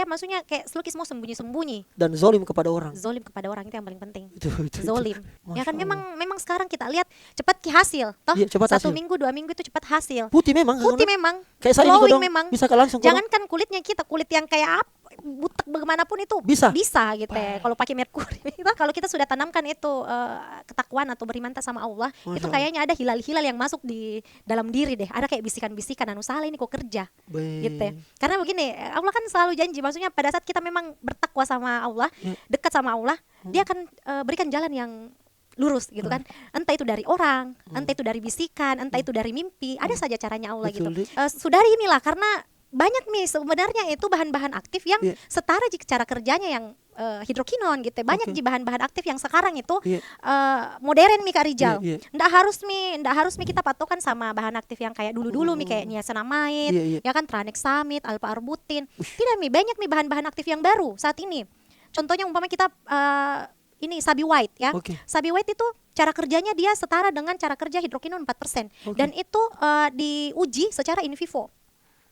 maksudnya kayak selukis mau sembunyi-sembunyi. Dan zolim kepada orang. Zolim kepada orang itu yang paling penting. Itu. Zolim. Masya Ya kan Allah. memang sekarang kita lihat cepat ki hasil, toh. Iya, cepat 1 hasil. minggu, 2 minggu itu cepat hasil. Putih memang. Kak Putih Kaunar. memang. Kayak saya ini Glowing kodong. memang. Bisa Kak langsung kodong. Jangankan kulitnya kita, kulit yang kayak butek bagaimanapun itu Bisa? gitu ya. Kalau pakai merkuri. Kalau kita sudah tanamkan itu ketakwaan atau beriman sama Allah, Masya itu Allah. kayaknya ada hilal-hilal yang masuk di dalam diri deh. Ada kayak bisikan-bisikan, salah ini kok kerja. Baik. Gitu ya. Karena begini, Allah kan selalu janji, maksudnya pada saat kita memang bertakwa sama Allah, dekat sama Allah, dia akan berikan jalan yang lurus gitu kan. Entah itu dari orang, entah itu dari bisikan, entah itu dari mimpi, ada saja caranya Allah Betul, gitu. Dik. Sudari inilah, karena banyak nih sebenarnya itu bahan-bahan aktif yang Iya. setara jika cara kerjanya yang hidrokinon gitu. Banyak Oke. ji bahan-bahan aktif yang sekarang itu Iya. modern mi Kak Rijal. Iya, iya. Nggak harus mi kita patokan sama bahan aktif yang kayak dulu-dulu mi kayak niacinamide, Iya, iya. ya kan tranexamid, alpha-arbutin. Tidak mi, banyak mi bahan-bahan aktif yang baru saat ini. Contohnya umpama kita ini Sabi White ya. Oke. Sabi White itu cara kerjanya dia setara dengan cara kerja hidrokinon 4%. Oke. Dan itu diuji secara in vivo.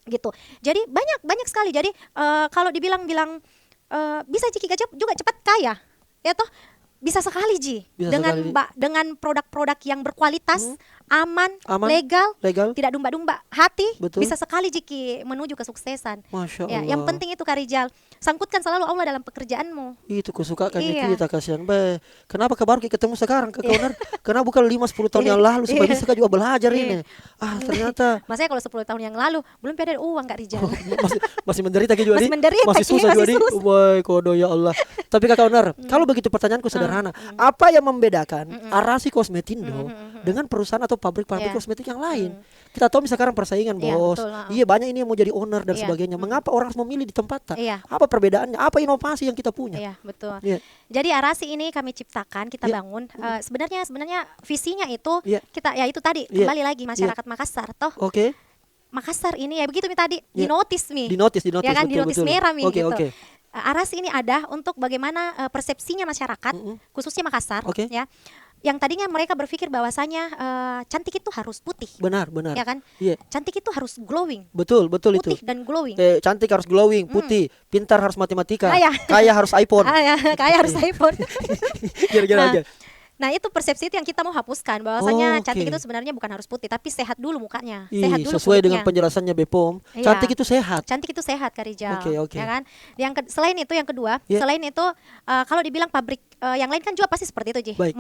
Gitu. Jadi banyak sekali. Jadi kalau dibilang bisa Ji Ki juga cepat kaya. Ya toh bisa sekali Ji. Bisa dengan sekali. dengan produk-produk yang berkualitas, aman, Aman, legal, legal. tidak domba-domba, hati, Betul. bisa sekali Jiki menuju kesuksesan. Masya Ya, Allah. yang penting itu Kak Rijal, sangkutkan selalu Allah dalam pekerjaanmu. Itu kusuka kan Iya. kita kasihan. Kenapa baru ketemu sekarang Kak Kaunar? Kenapa bukan 5-10 tahun yang lalu supaya bisa Kak juga belajar ini. Ternyata Maksudnya kalau 10 tahun yang lalu belum ada uang Kak Rijal. masih menderita Kak juga Masih di? menderita, Masih susah Ki, juga masih di. susah. Woi, kodo ya Allah. Tapi Kak Kaunar, kalau begitu pertanyaanku sederhana. Apa yang membedakan Arasi Kosmetindo dengan perusahaan atau pabrik-pabrik Iya. kosmetik yang lain? Kita tahu sekarang persaingan, Iya, Bos. betul, Iya, banyak ini yang mau jadi owner dan Iya. sebagainya. Mengapa orang harus memilih di tempat tak? Iya. Apa perbedaannya? Apa inovasi yang kita punya? Iya, betul. Iya. Jadi Arasi ini kami ciptakan, kita Iya. bangun. Sebenarnya visinya itu Iya. kita ya itu tadi Iya. kembali lagi masyarakat Makassar toh. Oke. Makassar ini ya begitu mi tadi Iya. di notice mi. Di notice, Ya kan, di betul, notice betul. merah mi Oke, gitu. oke. Arasi ini ada untuk bagaimana persepsinya masyarakat, khususnya Makassar, Oke. ya. Yang tadinya mereka berpikir bahwasanya cantik itu harus putih, Benar. ya kan? Iya. Cantik itu harus glowing, Betul itu. putih dan glowing. Cantik harus glowing, putih, pintar harus matematika, Kaya. kaya harus iPhone. Ya, kayak harus iPhone. Kira-kira Nah, aja. Nah itu persepsi itu yang kita mau hapuskan, bahwasanya Oke. cantik itu sebenarnya bukan harus putih, tapi sehat dulu mukanya, Ih, sehat dulu sesuai dengan kulitnya. penjelasannya Bepom, Iya. cantik itu sehat. Cantik itu sehat Kak Rijal, Oke. ya kan? Selain itu yang kedua, Ya. selain itu kalau dibilang pabrik yang lain kan juga pasti seperti itu Ji, Baik.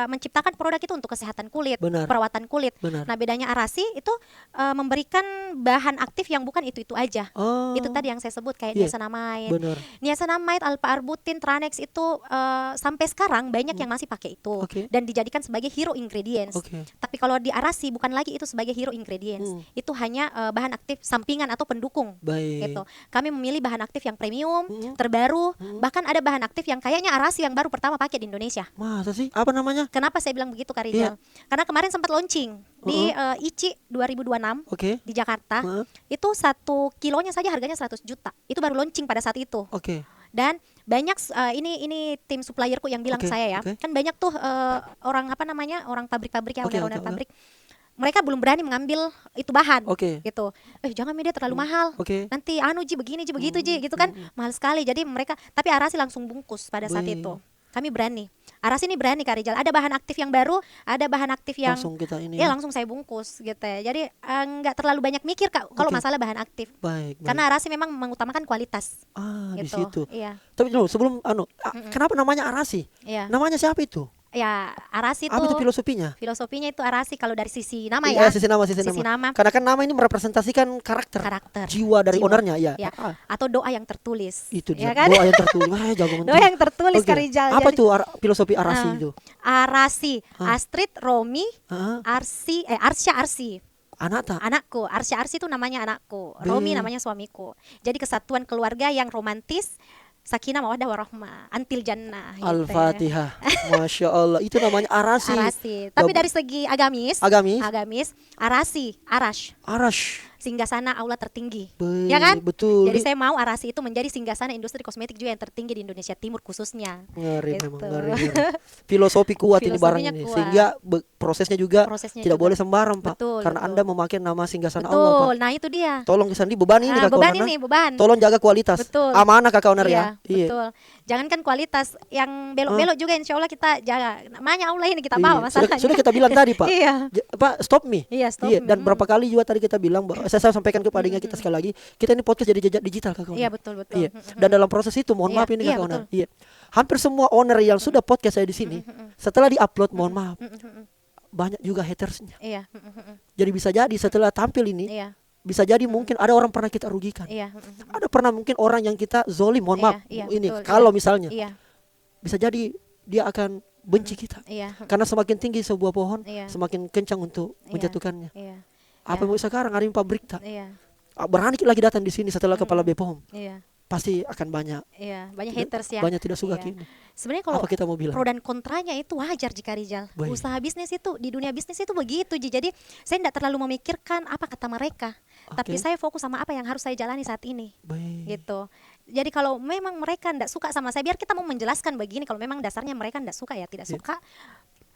menciptakan produk itu untuk kesehatan kulit, Benar. perawatan kulit. Benar. Nah bedanya Arasi itu memberikan bahan aktif yang bukan itu aja. Oh, Itu tadi yang saya sebut kayak Iya. niacinamide, benar. niacinamide, alpha-arbutin, Tranex itu sampai sekarang banyak yang masih pakai itu Oke. dan dijadikan sebagai hero ingredients. Oke. Tapi kalau di Arasi bukan lagi itu sebagai hero ingredients, itu hanya bahan aktif sampingan atau pendukung. Baik. Gitu. Kami memilih bahan aktif yang premium, terbaru, bahkan ada bahan aktif yang kayaknya Arasi yang baru pertama pakai di Indonesia. Masa sih? Apa namanya? Kenapa saya bilang begitu Kak Iya. Rizal? Karena kemarin sempat launching di ICI 2026 Oke. di Jakarta. Heeh. Itu 1 kilonya saja harganya 100 juta. Itu baru launching pada saat itu. Oke. Dan banyak ini tim supplierku yang bilang Oke, ke saya ya, oke. kan banyak tuh orang orang pabrik-pabrik ya, Oke, owner-owner oke, pabrik. Mereka belum berani mengambil itu bahan. Oke. Gitu. Jangan media terlalu mahal. Oke. Nanti Ji begini Ji begitu Ji gitu kan. Mahal sekali. Jadi mereka tapi Arasi langsung bungkus pada saat Baik. itu. Kami berani. Arasi ini berani Kak Rizal. Ada bahan aktif yang baru, ada bahan aktif yang Langsung kita ini. ya langsung saya bungkus gitu ya. Jadi nggak terlalu banyak mikir Kak kalau Oke. masalah bahan aktif. Baik. Karena Arasi memang mengutamakan kualitas. di Gitu. situ. Iya. Tapi dulu sebelum kenapa namanya Arasi? Iya. Namanya siapa itu? Ya, Arasi Apa itu itu filosofinya? filosofinya itu Arasi kalau dari sisi nama Iya, ya. sisi nama. nama. Karena kan nama ini merepresentasikan karakter, Karakter. jiwa dari Jiwa. ownernya, ya. Ya. Atau doa yang tertulis. Itu dia. Ya kan? Doa yang tertulis. Wah, jago Doa menteri. yang tertulis Oke. Kak Rizal. Apa Jadi, itu filosofi Arasi itu? Arasi, Astrid, Romi, Heeh. Arsya Arsi. Anak tak? Anakku, Arsya Arsi itu namanya anakku, Romi namanya suamiku. Jadi kesatuan keluarga yang romantis, sakinah mawaddah warahmah, antil jannah. gitu ya. Al-Fatihah. Masya Allah. Itu namanya Arasi. Arasi. Tapi dari segi agamis, Arasi, Arash. singgasana aula tertinggi. Baik, Ya kan? betul. Jadi saya mau Arasi itu menjadi singgasana industri kosmetik juga yang tertinggi di Indonesia Timur khususnya. Ngeri Gitu. memang, ngeri. Filosofi kuat ini barang Filosofinya ini. kuat. Sehingga prosesnya juga Prosesnya tidak juga. boleh sembarang, Pak. Betul, Karena betul. Anda memakai nama singgasana Allah, Pak. Betul. Nah, itu dia. Tolong Sandi beban ini Kakak beban Owner. ini, beban. Tolong jaga kualitas. Betul. Amanah Kakak Owner ya. Iya, betul. Jangankan kualitas yang belok-belok juga insya Allah kita jaga. Namanya Allah ini kita bawa Iya. masalahnya. Sudah kita bilang tadi, Pak. Iya. Pak, stop me. Iya, stop me. Dan berapa kali juga tadi kita bilang bahwa saya sampaikan kepada kita sekali lagi, kita ini podcast jadi jejak digital Kakak Owner. Iya, betul, betul. Iya. Dan dalam proses itu mohon Iya, maaf ini iya, Kakak Owner. betul. Iya. Hampir semua owner yang sudah podcast saya di sini, setelah di-upload mohon maaf, banyak juga hatersnya. Iya. Jadi bisa jadi setelah tampil ini, Iya. bisa jadi mungkin ada orang pernah kita rugikan. Iya. Ada pernah mungkin orang yang kita zolim, mohon maaf. Iya, Ini betul, kalau iya. misalnya Iya. bisa jadi dia akan benci kita. Iya. Karena semakin tinggi sebuah pohon, Iya. semakin kencang untuk Iya. menjatuhkannya. Iya. Apa mau sekarang ada pabrik tak? Iya. Berani lagi datang di sini setelah kepala Bepom. Iya. Pasti akan banyak Banyak Tidak- haters ya. banyak tidak suka Iya. kini. Sebenarnya kalau Apa kita mau bilang? pro dan kontranya itu wajar jika Rizal. Baik. Usaha bisnis itu di dunia bisnis itu begitu Ji. Jadi saya tidak terlalu memikirkan apa kata mereka, tapi Oke. saya fokus sama apa yang harus saya jalani saat ini. Baik. Gitu. Jadi kalau memang mereka tidak suka sama saya, biar kita mau menjelaskan begini. Kalau memang dasarnya mereka tidak suka ya tidak Iya. suka.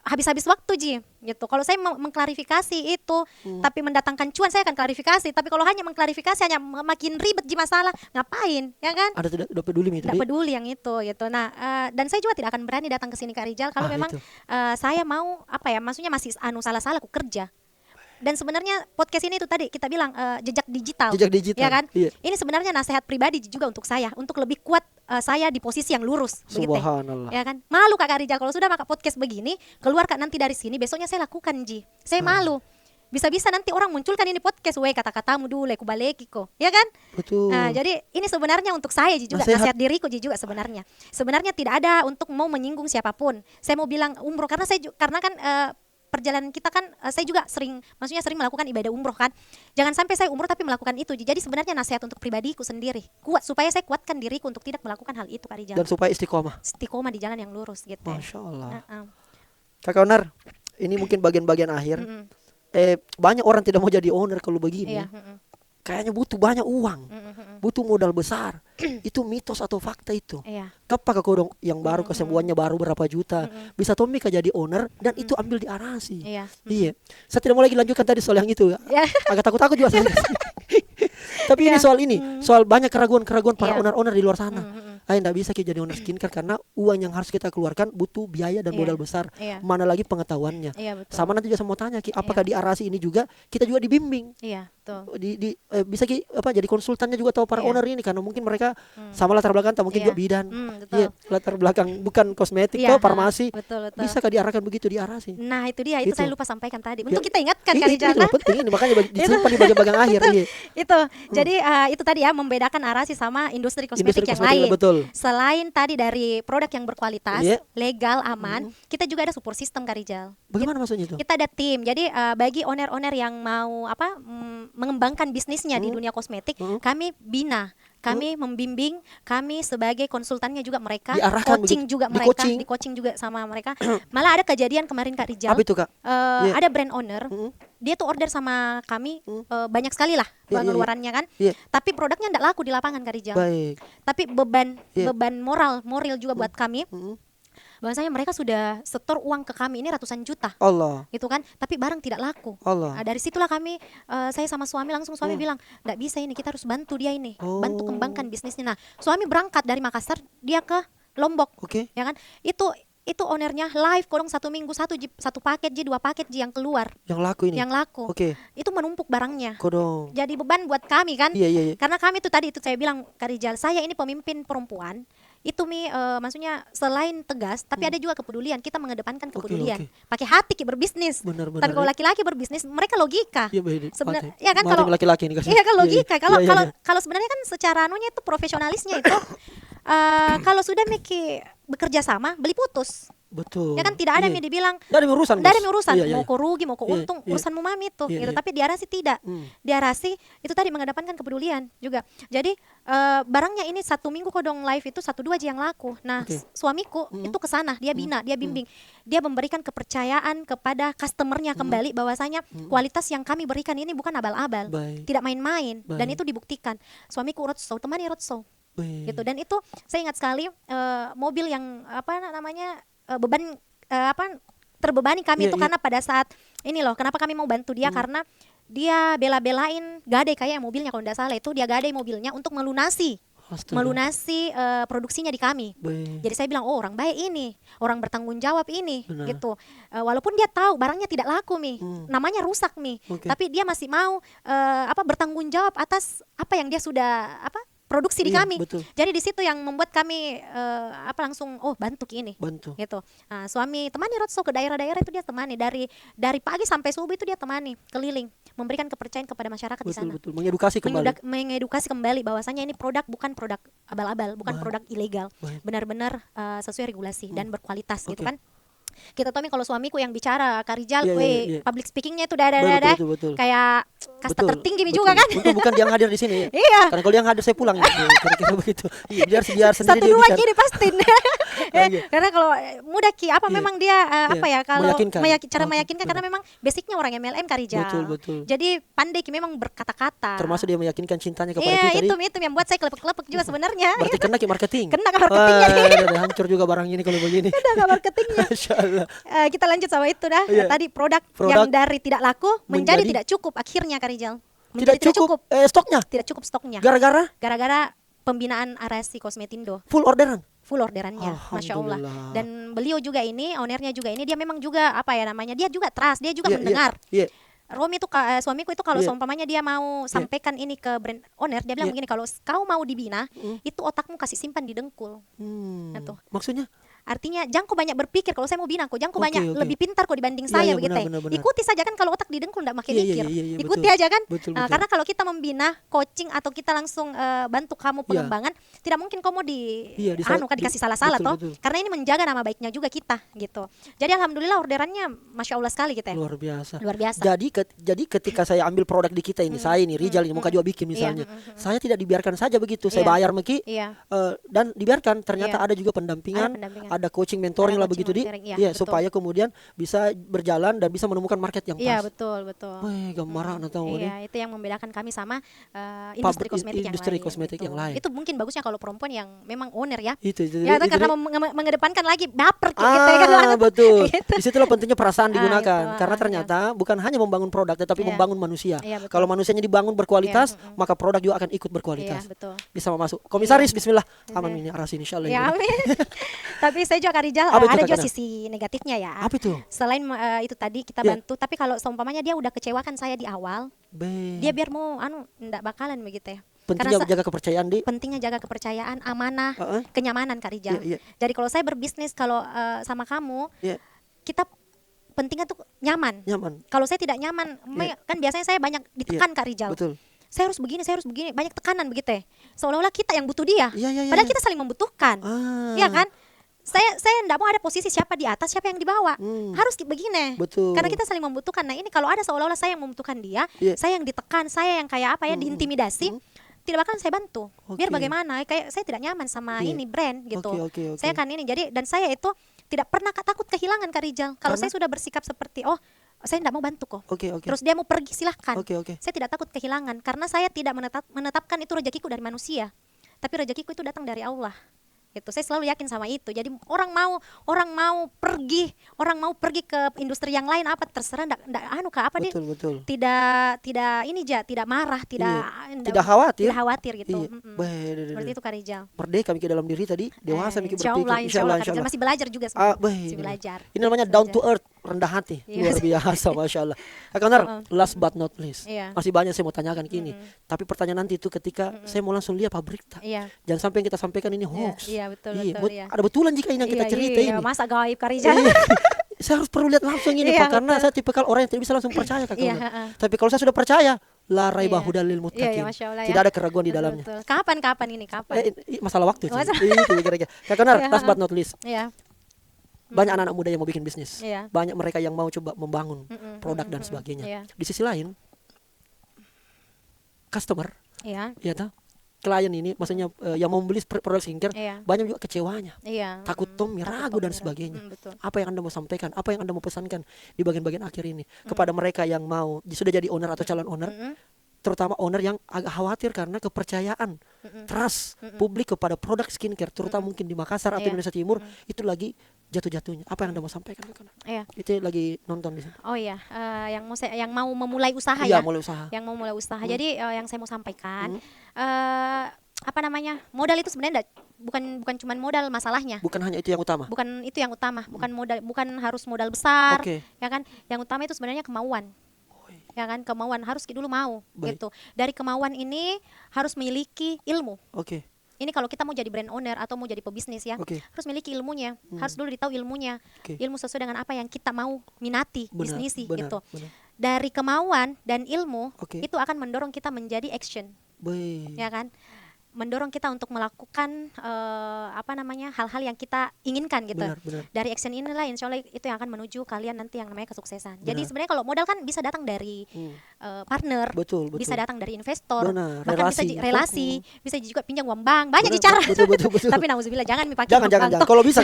Habis-habis waktu Ji, gitu. Kalau saya mengklarifikasi itu, tapi mendatangkan cuan, saya akan klarifikasi. Tapi kalau hanya mengklarifikasi, hanya makin ribet Ji masalah, ngapain, ya kan? Ada tidak peduli itu. Tidak peduli yang itu, gitu. Nah, dan saya juga tidak akan berani datang ke sini Kak Rizal kalau memang Itu. saya mau apa ya, maksudnya masih salah-salah aku kerja. Dan sebenarnya podcast ini itu tadi kita bilang jejak digital. Jejak digital, Ya kan? iya. Ini sebenarnya nasihat pribadi juga untuk saya, untuk lebih kuat saya di posisi yang lurus, begitu. Subhanallah. Ya kan? Malu Kak Rizal kalau sudah maka podcast begini, keluar Kak nanti dari sini, besoknya saya lakukan Ji. Saya malu. Bisa-bisa nanti orang munculkan ini podcast, kata-katamu dulu, aku baleki kok. Ya kan? Betul. Nah, jadi ini sebenarnya untuk saya Ji juga, Nasihat. nasihat diriku Ji juga sebenarnya. Sebenarnya tidak ada untuk mau menyinggung siapapun. Saya mau bilang umroh karena karena kan perjalanan kita kan saya juga sering melakukan ibadah umroh kan. Jangan sampai saya umroh tapi melakukan itu. Jadi sebenarnya nasihat untuk pribadiku sendiri. Kuat supaya saya kuatkan diriku untuk tidak melakukan hal itu Kak Rizal. Dan supaya istiqomah. Istiqomah di jalan yang lurus gitu. Masya Allah. Heeh. Kakak Owner, ini mungkin bagian-bagian akhir. Banyak orang tidak mau jadi owner kalau begini. Iya, Kayaknya butuh banyak uang, butuh modal besar. Itu mitos atau fakta itu? Iya. Kapan kau dong yang baru kesembuhannya baru berapa juta, bisa Tommy jadi owner dan itu ambil di Arasi. Iya. Iya. Saya tidak mau lagi lanjutkan tadi soal yang itu. Ya. Agak takut-takut juga saya. Tapi ini soal banyak keraguan-keraguan para Iya. owner-owner di luar sana. Enggak bisa Ki jadi owner skincare karena uang yang harus kita keluarkan butuh biaya dan Iya. modal besar. Iya. Mana lagi pengetahuannya. Iya, betul. Sama nanti juga mau tanya Ki, apakah di Arasi ini juga kita juga dibimbing? Iya, betul. Bisa Ki jadi konsultannya juga tahu para Iya. owner ini karena mungkin mereka sama latar belakang atau mungkin Iya. juga bidan. Betul. Iya, latar belakang bukan kosmetik Iya, atau farmasi. betul. Bisa Kak diarahkan begitu di Arasi? Nah, itu dia, itu Gitu. saya lupa sampaikan tadi. Untuk Ya. kita ingatkan Iya, Kak itu Rijal. loh, penting ini makanya disimpan di bagian-bagian akhir. Iya. Itu. Jadi itu tadi ya membedakan Arasi sama industri kosmetik Industri yang kosmetik, lain. betul. Selain tadi dari produk yang berkualitas, Iya. legal, aman, kita juga ada support system Kak Rijal. Bagaimana maksudnya itu? Kita ada tim. Jadi bagi owner-owner yang mau mengembangkan bisnisnya di dunia kosmetik, kami bina. Kami membimbing, kami sebagai konsultannya juga mereka, Diarahkan coaching begitu? juga Di mereka, coaching? di coaching juga sama mereka. Malah ada kejadian kemarin Kak Rijal. Apa itu Kak? Iya. Ada brand owner, dia tuh order sama kami banyak sekali lah Iya, iya, pengeluarannya kan. Iya. Tapi produknya enggak laku di lapangan Kak Rijal. Baik. Tapi beban Iya. moral juga buat kami. Bahwasanya mereka sudah setor uang ke kami ini ratusan juta. Allah. Gitu kan, tapi barang tidak laku. Allah. Nah, dari situlah kami saya sama suami langsung bilang nggak bisa ini, kita harus bantu dia ini, bantu kembangkan bisnisnya. Nah, suami berangkat dari Makassar, dia ke Lombok, Oke. ya kan? Itu ownernya live kodong 1 minggu satu paket Ji, 2 paket Ji yang keluar, Yang laku ini. yang laku. Oke. Itu menumpuk barangnya. Kodong. Jadi beban buat kami kan? Iya, iya, iya. Karena kami tuh tadi itu saya bilang Kak Rijal, saya ini pemimpin perempuan. Itu maksudnya selain tegas, tapi ada juga kepedulian. Kita mengedepankan kepedulian. oke. Pakai hati Ki berbisnis. Benar-benar, Tapi kalau ya. laki-laki berbisnis, mereka logika. Iya, baik. Sebenarnya, Oke. ya kan Malah kalau yang laki-laki ini kasih. iya kan logika. Kalau Iya, iya, kalau iya. kalau sebenarnya kan secara anunya itu profesionalisnya itu kalau sudah Miki bekerja sama, beli putus. Betul. Ya kan tidak ada Iya. Mi dibilang Nggak ada urusan. tidak ada Bos. urusan Iya, iya. mau kau rugi mau kau Iya, untung iya. urusanmu mami itu Iya, gitu. iya. Tapi di Arasi tidak. Di Arasi itu tadi mengedepankan kepedulian juga. Jadi barangnya ini 1 minggu kodong live itu 1-2 aja yang laku. Nah, Oke. suamiku itu ke sana, dia bina, dia bimbing. Dia memberikan kepercayaan kepada customernya kembali bahwasanya kualitas yang kami berikan ini bukan abal-abal. Baik. Tidak main-main dan Baik. itu dibuktikan. Suamiku roadshow, temani roadshow. Baik. Gitu. Dan itu saya ingat sekali mobil yang beban terbebani kami Iya, itu iya. karena pada saat ini loh, kenapa kami mau bantu dia karena dia bela-belain gadai kayak mobilnya kalau tidak salah itu dia gadai mobilnya untuk melunasi Astaga. produksinya di kami. Baik. Jadi saya bilang, oh orang baik ini, orang bertanggung jawab ini, Benar. gitu. Walaupun dia tahu barangnya tidak laku Mi, namanya rusak Mi, Oke. tapi dia masih mau bertanggung jawab atas apa yang dia sudah produksi di Iya, kami. betul. Jadi di situ yang membuat kami langsung bantu Ki ini. Bantu. Gitu. Nah, suami temani roadshow ke daerah-daerah itu dia temani dari pagi sampai subuh itu dia temani keliling memberikan kepercayaan kepada masyarakat di Betul, sana. betul. Mengedukasi kembali. Mengedukasi kembali bahwasanya ini produk bukan produk abal-abal, bukan Baik. produk ilegal, Baik. benar-benar sesuai regulasi dan berkualitas gitu Oke. kan. Kita tahu nih kalau suamiku yang bicara Kak Rijal, Iya, iya, iya. public speakingnya itu Betul, betul. kayak kasta Betul, tertinggi betul. juga kan. Untung bukan dia yang hadir di sini ya. Iya. Karena kalau dia yang hadir saya pulang ya. Kira-kira begitu. Iya, biar sendiri Satu dia dua bicara. Ki dipastiin. Iya. Karena kalau mudah Ki Iya. memang dia kalau Meyakinkan. cara Oke, meyakinkan karena benar. memang basicnya orang MLM Kak Rijal. Betul, betul. Jadi pandai Ki memang berkata-kata. Termasuk dia meyakinkan cintanya kepada Iya, kita tadi. itu yang buat saya kelepek-kelepek juga sebenarnya. Berarti kena Ki marketing. Kena ke marketingnya Wah, nih. udah hancur juga barang ini kalau begini. Udah nggak marketingnya. Masya Allah. Kita lanjut sama itu dah. Iya. Tadi produk Produk yang dari tidak laku menjadi menjadi- tidak cukup akhirnya Kak Rijal. Tidak Menjadi cukup stoknya. Tidak cukup stoknya. Gara-gara Gara-gara pembinaan Arasi Kosmetindo. full orderan. Full orderannya, Masya Allah. Alhamdulillah. Dan beliau juga ini, ownernya juga ini, dia memang juga dia juga trust, dia juga Iya, mendengar. Iya. Romi itu suamiku itu kalau Iya. seumpamanya dia mau sampaikan ini ke brand owner, dia bilang Iya. begini, kalau kau mau dibina, itu otakmu kasih simpan di dengkul. Nah, tuh. Maksudnya? Artinya jangan kau banyak berpikir kalau saya mau bina kok, jangan kau Oke, banyak oke. lebih pintar kok dibanding Iya, saya iya, begitu. benar. Ikuti saja kan kalau otak di dengkul enggak makin Iya, iya, mikir. iya, iya, Ikuti betul. aja kan. Betul, Nah, betul. karena kalau kita membina coaching atau kita langsung bantu kamu pengembangan, tidak mungkin kamu Iya, dikasih salah-salah betul, toh. betul. Karena ini menjaga nama baiknya juga kita gitu. Jadi alhamdulillah orderannya Masya Allah sekali kita. Luar biasa. Luar biasa. Jadi ketika saya ambil produk di kita ini, saya ini Rijal ini Muka juga bikin misalnya. Saya tidak dibiarkan saja begitu. Saya Iya. bayar Meki Iya. dan dibiarkan ternyata Iya. ada juga pendampingan, Ada pendampingan. ada coaching mentoring Ada lah coaching begitu di. mentoring, iya, Iya, betul. supaya kemudian bisa berjalan dan bisa menemukan market yang Iya, pas. betul, betul. Wih, gambaran atau Iya, itu yang membedakan kami sama industri kosmetik yang industri lain. kosmetik gitu. yang lain. Itu mungkin bagusnya kalau perempuan yang memang owner ya. Itu Ya, itu karena mengedepankan lagi baper gitu ya kan. betul. Gitu. Disitulah pentingnya perasaan digunakan. itu, Karena iya. ternyata bukan hanya membangun produk, tetapi Iya. membangun manusia. Iya, betul. Kalau manusianya dibangun berkualitas, maka produk juga akan ikut berkualitas. Iya, betul. Bisa masuk. Komisaris, Bismillah. Aman ini arah sini, insyaallah. Ya, amin. Tapi saya juga Kak Rijal, Apa itu, ada Kak juga Kana? sisi negatifnya ya. Apa itu? Selain itu tadi kita Iya. bantu, tapi kalau seumpamanya dia udah kecewakan saya di awal, dia biar mau ndak bakalan begitu ya. pentingnya Karena jaga kepercayaan di. pentingnya jaga kepercayaan, amanah, Heeh. kenyamanan Kak Rijal. Iya, iya. Jadi kalau saya berbisnis kalau sama kamu, Iya, kita pentingnya tuh nyaman. nyaman. Kalau saya tidak nyaman, Iya. kan biasanya saya banyak ditekan Kak Rijal. Betul. Saya harus begini, banyak tekanan begitu ya. Seolah-olah kita yang butuh dia. Iya, iya, iya, Padahal iya. kita saling membutuhkan. Ah. Iya kan? Saya enggak mau ada posisi siapa di atas, siapa yang di bawah. Hmm. Harus begini. Betul. Karena kita saling membutuhkan. Nah, ini kalau ada seolah-olah saya yang membutuhkan dia, Iya. saya yang ditekan, saya yang kayak apa ya, diintimidasi, tidak bakalan saya bantu. Biar Oke. bagaimana? Kayak saya tidak nyaman sama Iya. ini brand gitu. Oke. Saya kan ini dan saya itu tidak pernah takut kehilangan Kak Rijal. Kalau Karena? saya sudah bersikap seperti saya tidak mau bantu kok. Oke. Terus dia mau pergi silahkan. Oke. Saya tidak takut kehilangan karena saya tidak menetapkan itu rezekiku dari manusia. Tapi rezekiku itu datang dari Allah. Gitu. Saya selalu yakin sama itu. Jadi orang mau pergi ke industri yang lain apa terserah ndak apa dia Betul. tidak ini tidak marah, Iya. Tidak khawatir. Tidak khawatir gitu. Iya. Baik, Seperti itu Kak Rijal. merdeka mikir dalam diri tadi, dewasa mikir Insya berpikir. Allah, Kak Rijal. Insyaallah. Masih belajar juga Ah, sebenarnya. baik. Masih belajar. Ini namanya Masih down to belajar. earth, rendah hati. Iya. Luar biasa, masya Allah. Kak Kanar, last but not least. Iya. Masih banyak saya mau tanyakan gini. Tapi pertanyaan nanti itu ketika saya mau langsung lihat pabrik. Iya. Jangan sampai yang kita sampaikan ini hoax. Iya, betul, iya. Ada betulan jika ini yang kita cerita ini. Masa gaib Kak Rijal. Iya. Saya harus perlu lihat langsung ini Iya, Pak, karena betul. saya tipikal orang yang tidak bisa langsung percaya Kak Iya, Kanar. heeh. Tapi kalau saya sudah percaya, la raiba Iya. hudal lil Iya, muttaqin. Masya Allah, Tidak ya. ada keraguan di Betul, dalamnya. betul. Kapan ini? Masalah waktu sih. Masalah- Itu kira-kira. Kak Kanar, Iya, last but not least. Iya. Banyak anak-anak muda yang mau bikin bisnis. Iya. Banyak mereka yang mau coba membangun produk dan sebagainya. Iya. Di sisi lain, customer, Iya. ya tahu, klien ini, maksudnya yang mau membeli produk skincare, Iya. banyak juga kecewanya. Iya. Takut Tommy, ragu dan sebagainya. Betul. Apa yang Anda mau sampaikan? Apa yang Anda mau pesankan di bagian-bagian akhir ini kepada mereka yang mau sudah jadi owner atau calon owner, terutama owner yang agak khawatir karena kepercayaan, trust publik kepada produk skincare, terutama mungkin di Makassar atau Iya. Indonesia Timur, itu lagi jatuh-jatuhnya. Apa yang Anda mau sampaikan? Iya. Itu lagi nonton di sini. Oh iya, yang mau memulai usaha Iya, ya. mulai usaha. Yang mau mulai usaha. Jadi yang saya mau sampaikan apa namanya? Modal itu sebenarnya bukan cuma modal masalahnya. Bukan hanya itu yang utama. Bukan itu yang utama, bukan harus modal besar, Oke. ya kan? Yang utama itu sebenarnya kemauan. Ya kan, kemauan harus dulu mau Baik. gitu. Dari kemauan ini harus memiliki ilmu. Oke. Ini kalau kita mau jadi brand owner atau mau jadi pebisnis ya, Oke. harus miliki ilmunya. Harus dulu ditahu ilmunya. Oke. Ilmu sesuai dengan apa yang kita mau minati, Benar, bisnisi benar, gitu. benar. Dari kemauan dan ilmu Oke. itu akan mendorong kita menjadi action, Baik. ya kan? Mendorong kita untuk melakukan hal-hal yang kita inginkan gitu. Benar. Dari action inilah insya Allah itu yang akan menuju kalian nanti yang namanya kesuksesan. Jadi Benar. sebenarnya kalau modal kan bisa datang dari partner, Betul. bisa datang dari investor, Benar, bahkan relasi. bisa relasi, bisa juga pinjam uang bank, banyak Benar, cara. betul. Tapi nauzubillah jangan dipakai Jangan. uang bank. Kalau bisa.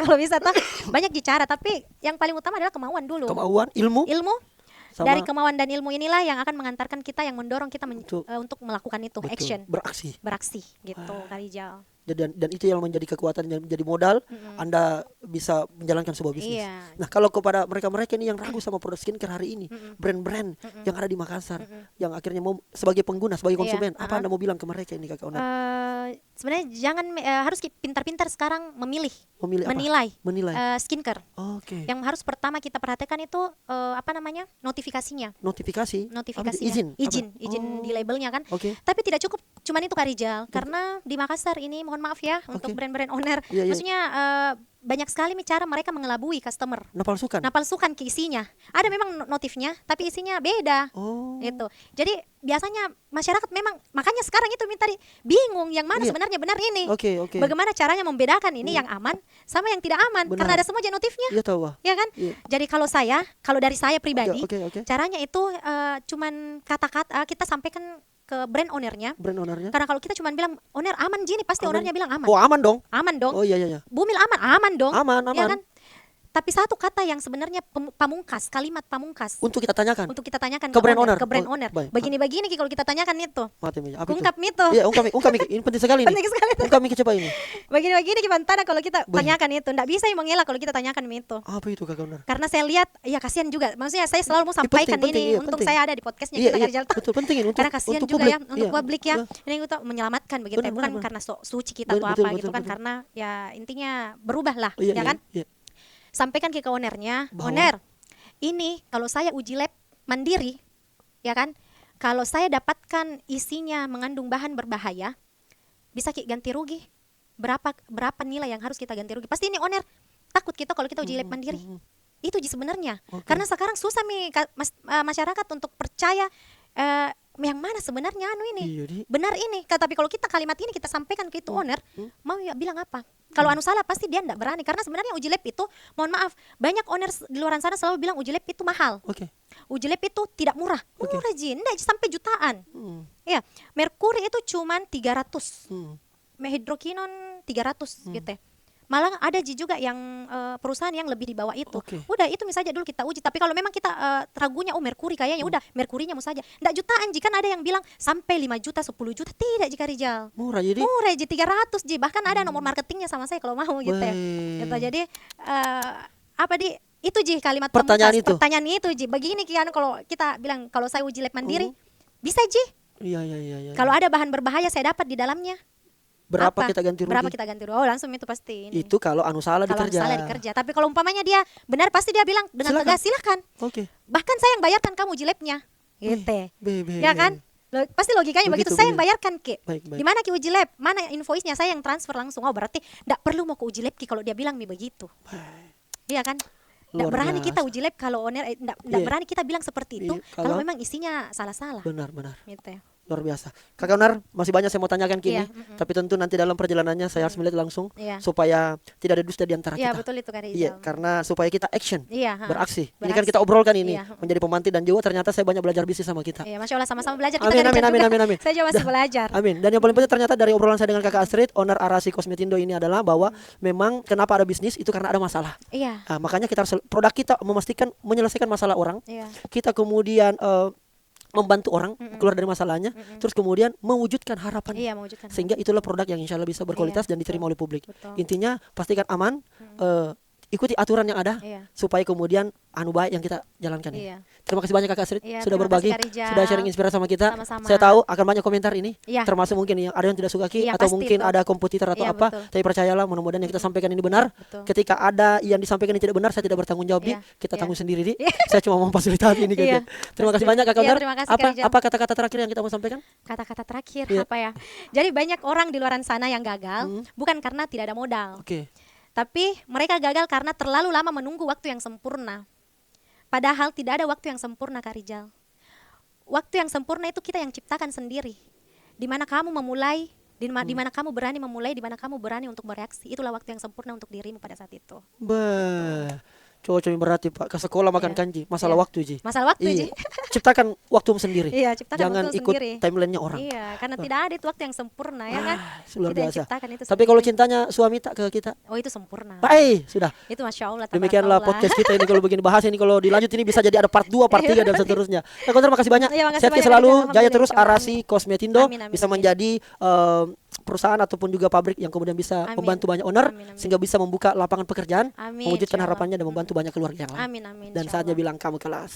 Kalau bisa toh banyak cara, tapi yang paling utama adalah kemauan dulu. Kemauan, ilmu, Ilmu sama dari kemauan dan ilmu inilah yang akan mengantarkan kita, yang mendorong kita Betul. untuk melakukan itu, betul, action, beraksi. gitu Kak Rijal. Dan itu yang menjadi kekuatan, yang menjadi modal Anda bisa menjalankan sebuah bisnis. Iya. Nah, kalau kepada mereka-mereka ini yang ragu sama produk skincare hari ini, brand-brand yang ada di Makassar, yang akhirnya mau sebagai pengguna, sebagai Iya, konsumen, apa Anda mau bilang ke mereka ini Kak Onar? Sebenarnya jangan harus pintar-pintar sekarang Memilih apa? menilai Menilai. skincare. Oke. Yang harus pertama kita perhatikan itu notifikasinya. Notifikasi. Notifikasi Apa itu? ya. Izin. Izin Oh. di labelnya kan. Oke. Tapi tidak cukup cuman itu Kak Rijal, karena di Makassar ini mohon maaf ya untuk Oke. brand-brand owner, Iya, iya. maksudnya banyak sekali cara mereka mengelabui customer. Napalsukan. Napalsukan ke isinya. Ada memang notifnya, tapi isinya beda. Oh. Gitu. Jadi biasanya masyarakat memang, makanya sekarang itu minta bingung yang mana Iya. sebenarnya benar ini. Oke. Bagaimana caranya membedakan ini yang aman sama yang tidak aman? Benar. Karena ada semua aja notifnya. Iya tahu, Wah. Ya kan? Iya. Jadi kalau dari saya pribadi, Oke. caranya itu cuman kata-kata kita sampaikan ke brand ownernya. Brand ownernya. Karena kalau kita cuma bilang owner aman Ji nih, pasti Aman. ownernya bilang aman. Oh, aman dong. Aman dong. Oh iya iya. Bumil aman dong. Aman, Ya aman. kan? Tapi satu kata yang sebenarnya pamungkas, kalimat pamungkas Untuk kita tanyakan. untuk kita tanyakan Ke brand owner. ke brand Oh, owner. baik. Begini-begini Ki, kalau kita tanyakan itu. Mati Mija. Apa itu? Ungkap itu. Iya, ungkap Miki. Ini penting sekali nih. Penting sekali. Ungkap Miki coba ini. Begini-begini gimana kalau kita Baik. tanyakan itu. Nggak bisa yang mengelak kalau kita tanyakan itu. Apa itu Kak Owner? Karena saya lihat, ya kasihan juga. Maksudnya saya selalu mau Penting, sampaikan penting, ini. iya, Untung penting. saya ada di podcastnya Iya, kita iya. Rizal. Betul, penting ini untuk Karena kasihan untuk juga publik. ya untuk Iya, publik ya. iya. Ini untuk menyelamatkan begitu ya. Benar, Bukan benar. karena suci kita atau Betul, apa betul, gitu kan. betul. Karena ya intinya berubah lah, Iya, ya iya, kan. iya. Sampaikan ke ownernya, Bahwa- owner, ini kalau saya uji lab mandiri, ya kan. Kalau saya dapatkan isinya mengandung bahan berbahaya, bisa ganti rugi. Berapa nilai yang harus kita ganti rugi? Pasti ini owner takut kita kalau kita uji lab mandiri. Itu sebenarnya. Oke. Karena sekarang susah nih masyarakat untuk percaya yang mana sebenarnya ini. Iya, Di. Benar ini. Tapi kalau kita kalimat ini kita sampaikan ke itu owner, mau ya bilang apa? Kalau anu salah pasti dia enggak berani karena sebenarnya uji lab itu, mohon maaf, banyak owner di luar sana selalu bilang uji lab itu mahal. Oke. Uji lab itu tidak murah. Oke. Murah Ji, enggak sampai jutaan. Hmm. Ya, merkuri itu cuman 300. Hmm. Hidrokinon 300 gitu ya. Malah ada Ji juga yang perusahaan yang lebih di bawah itu. Oke. Udah itu misalnya dulu kita uji. Tapi kalau memang kita ragunya merkuri kayaknya udah merkurinya mau saja. Nggak jutaan Ji, kan ada yang bilang sampai 5 juta, 10 juta. Tidak Ji Rizal. Murah jadi. Murah Ji 300 Ji. Bahkan ada nomor marketingnya sama saya kalau mau gitu ya. Baik. Gitu. Jadi apa di itu Ji kalimat Pertanyaan pamungkas. itu. Pertanyaan itu Ji. Begini Kian kalau kita bilang kalau saya uji lab mandiri bisa Ji. Iya iya iya iya. Kalau ada bahan berbahaya saya dapat di dalamnya. berapa Apa? kita ganti rugi? Berapa kita ganti rugi? Oh, langsung itu pasti ini. Itu kalau anu salah Kalau dikerja. salah dikerja. Tapi kalau umpamanya dia benar pasti dia bilang dengan Silakan. tegas silakan. Oke. Bahkan saya yang bayarkan kamu uji labnya. Gitu. Be. Ya kan? Pasti logikanya begitu. Begitu, Saya yang begitu. bayarkan Ki. Baik, baik. Di mana Ki uji lab? Mana invoice-nya? Saya yang transfer langsung. Oh, berarti enggak perlu mau ke uji lab Ki kalau dia bilang nih begitu. Iya kan? Nggak Luar berani kita biasa. uji lab kalau owner nggak Iya. berani kita bilang seperti itu Iya, kalau kalau- memang isinya salah-salah. Benar. Gitu ya. Luar biasa. Kakak Onar, masih banyak saya mau tanyakan kini. Iya, Tapi tentu nanti dalam perjalanannya saya harus melihat langsung Iya. supaya tidak ada dusta di antara Iya, kita. betul itu Kak Rizal. Iya, karena supaya kita action, Iya, ha. beraksi. Ini kan Beraksi. kita obrolkan ini Iya. menjadi pemantik dan juga ternyata saya banyak belajar bisnis sama kita. Iya, Masya Allah sama-sama belajar kita Amin, dari amin, Rizal amin, juga. amin, amin. Saya juga masih belajar. Amin. Dan yang paling penting ternyata dari obrolan saya dengan Kakak Astrid, owner Arasi Kosmetindo ini adalah bahwa memang kenapa ada bisnis itu karena ada masalah. Iya. Nah, makanya kita harus produk kita memastikan menyelesaikan masalah orang. Iya. Kita kemudian membantu orang keluar dari masalahnya, terus kemudian mewujudkan harapan. Iya, mewujudkan. Sehingga itulah produk yang insya Allah bisa berkualitas dan diterima oleh publik. Betul. Intinya pastikan aman, ikuti aturan yang ada Iya. supaya kemudian anu baik yang kita jalankan ini. Iya. Terima kasih banyak Kakak Astrid Iya, sudah terima berbagi, kasih, Kak Rizal. sudah sharing inspirasi sama kita. Sama-sama. Saya tahu akan banyak komentar ini, Iya. termasuk mungkin yang ada yang tidak suka Ki Iya, atau pasti mungkin itu. ada kompetitor atau Iya, apa. betul. Tapi percayalah mudah-mudahan yang kita sampaikan ini benar. Betul. Ketika ada yang disampaikan ini tidak benar, saya tidak bertanggung jawab Di. Iya, Kita iya. tanggung sendiri Di. Iya. Saya cuma memfasilitasi ini gitu. Iya, Terima kasih pasti. banyak Kakak Iya, Onar. terima kasih, Apa Kak Rizal. apa kata-kata terakhir yang kita mau sampaikan? Kata-kata terakhir Iya. apa ya? Jadi banyak orang di luar sana yang gagal bukan karena tidak ada modal. Oke. Tapi mereka gagal karena terlalu lama menunggu waktu yang sempurna. Padahal tidak ada waktu yang sempurna Kak Rizal. Waktu yang sempurna itu kita yang ciptakan sendiri. Di mana kamu memulai, di mana kamu berani memulai, di mana kamu berani untuk bereaksi. Itulah waktu yang sempurna untuk dirimu pada saat itu. Bah. Cowok berarti Pak ke sekolah makan Iya. kanji. Masalah Iya. waktu Ji. Masalah waktu Iya. Ji. Ciptakan waktu sendiri. Iya, ciptakan Jangan waktu ikut sendiri. timelinenya orang. Iya, karena tidak ada itu waktu yang sempurna ya kan. Luar Kita yang biasa. ciptakan itu Tapi kalau sendiri. cintanya suami tak ke kita, Oh itu sempurna. baik sudah. Itu Masya Allah. Demikianlah tabarakallah. podcast kita ini kalau begini bahas ini kalau dilanjut ini bisa jadi ada part 2, part 3 dan seterusnya. Kak Terima kasih banyak. Iya, makasih Sehat banyak, selalu, Kak. jaya terus Alhamdulillah. Arasi Kosmetindo Amin, amin, bisa amin. menjadi perusahaan ataupun juga pabrik yang kemudian bisa Amin. membantu banyak owner Amin, amin. sehingga bisa membuka lapangan pekerjaan, Amin, mewujudkan insya Allah. harapannya dan membantu banyak keluarga yang lain. Amin amin. Dan insya saatnya Allah. bilang kamu kelas.